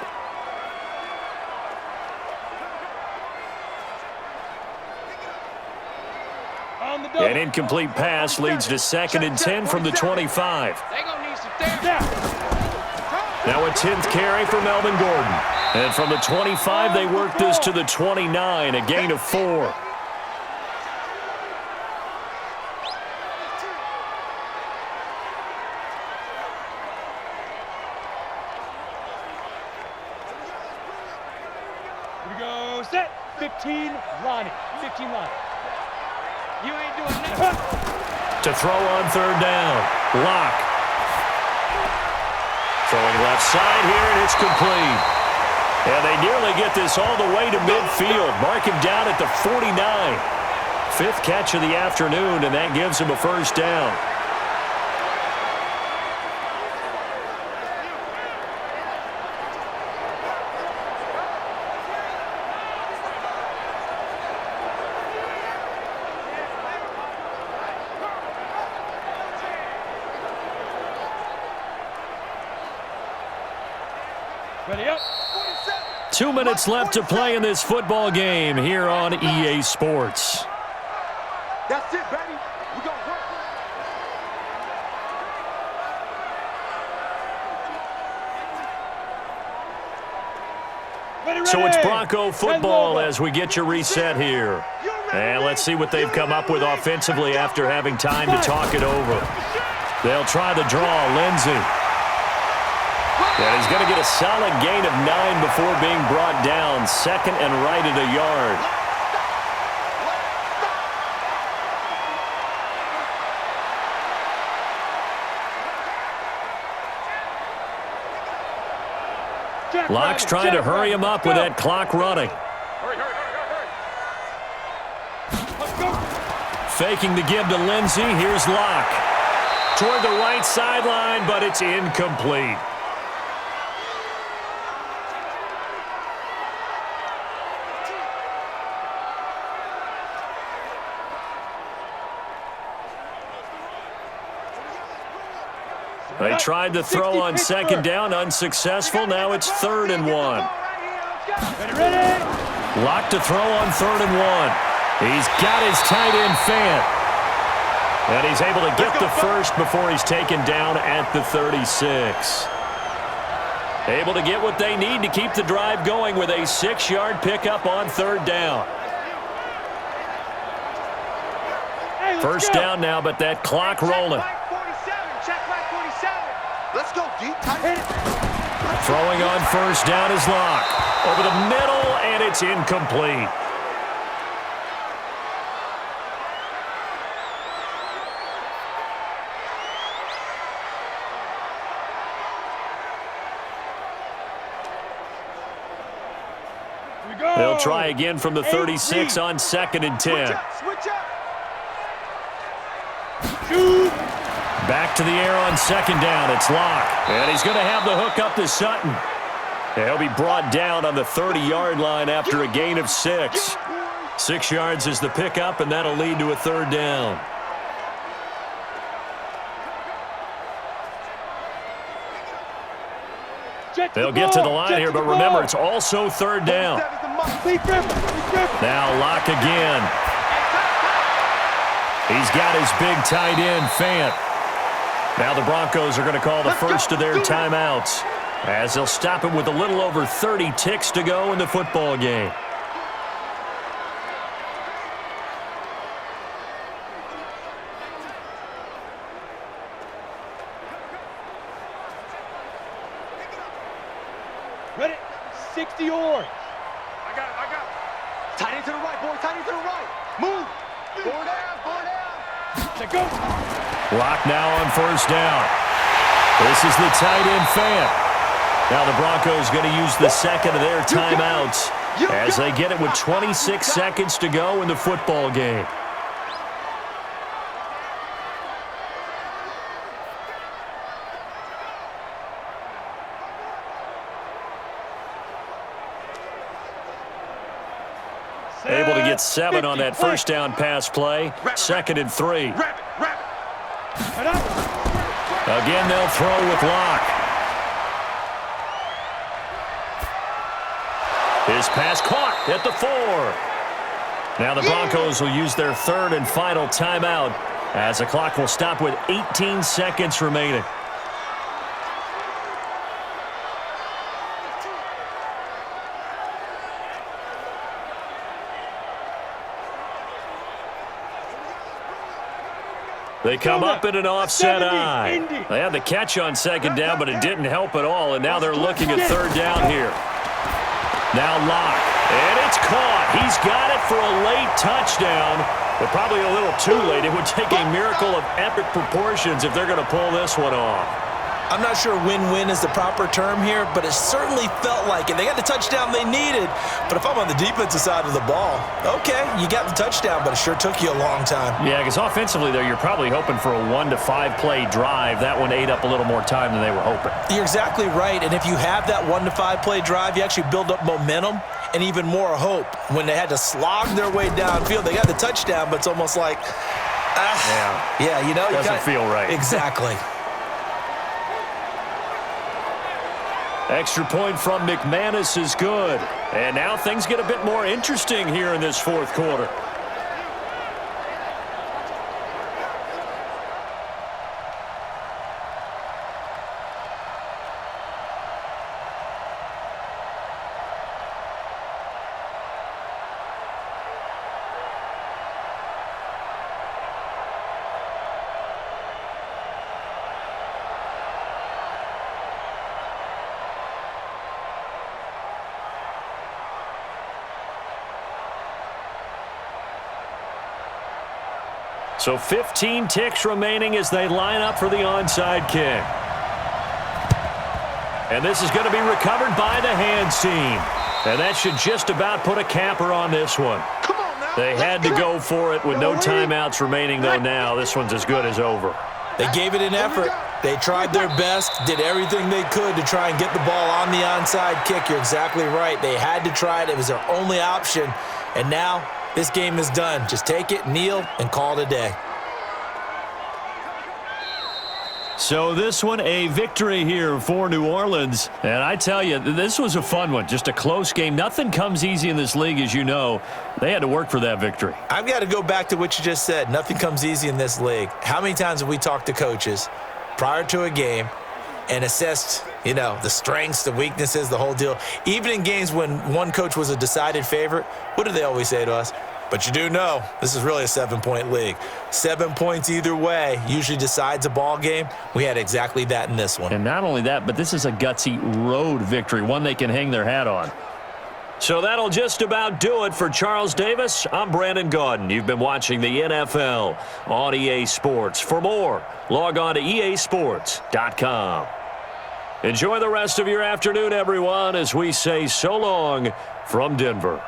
An incomplete pass leads to 2nd and 10 from the 25. Now a 10th carry for Melvin Gordon. And from the 25, they work this to the 29, a gain of 4. Here we go, set. 15, Lonnie. 15, Lonnie. You ain't doing nothing. To throw on 3rd down. Lock. Throwing left side here, and it's complete. And they nearly get this all the way to midfield. Mark him down at the 49. 5th catch of the afternoon, and that gives him a 1st down. Ready up. 2 minutes left to play in this football game here on EA Sports. That's it, baby. We gonna work. Ready, So it's ready. Bronco football as we get you reset here. And let's see what they've come up with offensively after having time to talk it over. They'll try the draw, Lindsey. And he's going to get a solid gain of 9 before being brought down. 2nd and right at a yard. Locke's trying to hurry him up with that clock running. Faking the give to Lindsey. Here's Locke. Toward the right sideline, but it's incomplete. They tried to throw on 2nd down, unsuccessful. Now it's 3rd and 1. Ready, ready. Locke to throw on 3rd and 1. He's got his tight end Fant. And he's able to get the first before he's taken down at the 36. Able to get what they need to keep the drive going with a 6-yard pickup on 3rd down. Hey, First down now, but that clock rolling. Let's go deep, tight. Throwing on 1st down is Locke. Over the middle, and it's incomplete. Here we go. They'll try again from the 36 on 2nd and 10. Switch up. Shoot. Back to the air on 2nd down. It's Locke. And he's going to have the hook up to Sutton. And he'll be brought down on the 30-yard line after a gain of 6. 6 yards is the pickup, and that'll lead to a 3rd down. They'll get to the line here, but remember, it's also 3rd down. Now Locke again. He's got his big tight end, Fant. Now the Broncos are going to call the first of their timeouts, as they'll stop it with a little over 30 ticks to go in the football game. Ready? 60 yards. I got it. Tight end to the right, boy. Tight end to the right. Move. Four down. Let's go. Block now on first down. This is the tight end, Fant. Now the Broncos going to use the second of their timeouts as they get it with 26 seconds to go in the football game. Able to get 7 on that first down pass play. Second and 3. Again, they'll throw with Locke. His pass caught at the 4. Now the Broncos will use their third and final timeout as the clock will stop with 18 seconds remaining. They come up in an offset eye. They had the catch on second down, but it didn't help at all, and now they're looking at third down here. Now Locke, and it's caught. He's got it for a late touchdown, but probably a little too late. It would take a miracle of epic proportions if they're going to pull this one off. I'm not sure win-win is the proper term here, but it certainly felt like it. They got the touchdown they needed, but if I'm on the defensive side of the ball, okay, you got the touchdown, but it sure took you a long time. Yeah, because offensively, though, you're probably hoping for a 1 to 5 play drive. That one ate up a little more time than they were hoping. You're exactly right, and if you have that 1 to 5 play drive, you actually build up momentum and even more hope. When they had to slog their way downfield, they got the touchdown, but it's almost like, yeah, you know. Doesn't feel right. Exactly. Extra point from McManus is good. And now things get a bit more interesting here in this fourth quarter. So 15 ticks remaining as they line up for the onside kick. And this is going to be recovered by the hands team. And that should just about put a capper on this one. They had to go for it with no timeouts remaining, though now. This one's as good as over. They gave it an effort. They tried their best, did everything they could to try and get the ball on the onside kick. You're exactly right. They had to try it. It was their only option. And now this game is done. Just take it, kneel, and call it a day. So this one, a victory here for New Orleans. And I tell you, this was a fun one. Just a close game. Nothing comes easy in this league, as you know. They had to work for that victory. I've got to go back to what you just said. Nothing comes easy in this league. How many times have we talked to coaches prior to a game and assessed, you know, the strengths, the weaknesses, the whole deal? Even in games when one coach was a decided favorite, what do they always say to us? But you do know this is really a 7-point league. 7 points either way usually decides a ball game. We had exactly that in this one. And not only that, but this is a gutsy road victory, one they can hang their hat on. So that'll just about do it for Charles Davis. I'm Brandon Gaudin. You've been watching the NFL on EA Sports. For more, log on to easports.com. Enjoy the rest of your afternoon, everyone, as we say so long from Denver.